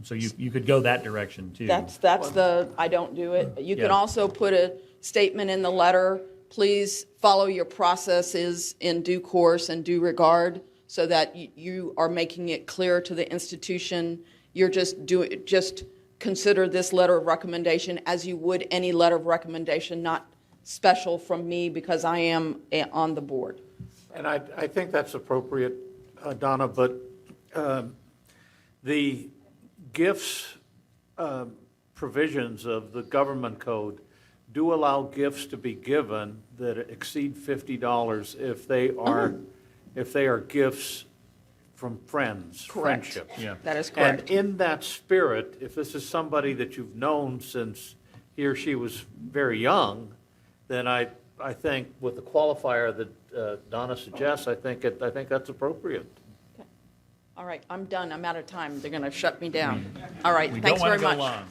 S4: So you could go that direction too.
S3: That's the I don't do it. You can
S4: Yeah.
S3: also put a statement in the letter, please follow your processes in due course and due regard, so that you are making it clear to the institution you're just consider this letter of recommendation as you would any letter of recommendation, not special from me because I am on the board.
S2: And I think that's appropriate, Donna, but the gifts provisions of the government code do allow gifts to be given that exceed $50 if they are gifts from friends,
S3: Correct.
S2: friendship.
S4: Yeah.
S3: That is correct.
S2: And in that spirit, if this is somebody that you've known since he or she was very young, then I think with the qualifier that Donna suggests, I think that's appropriate.
S3: All right, I'm done. I'm out of time. They're going to shut me down. All right,
S4: We
S3: thanks
S4: don't
S3: very
S4: want to
S3: much.
S4: go long.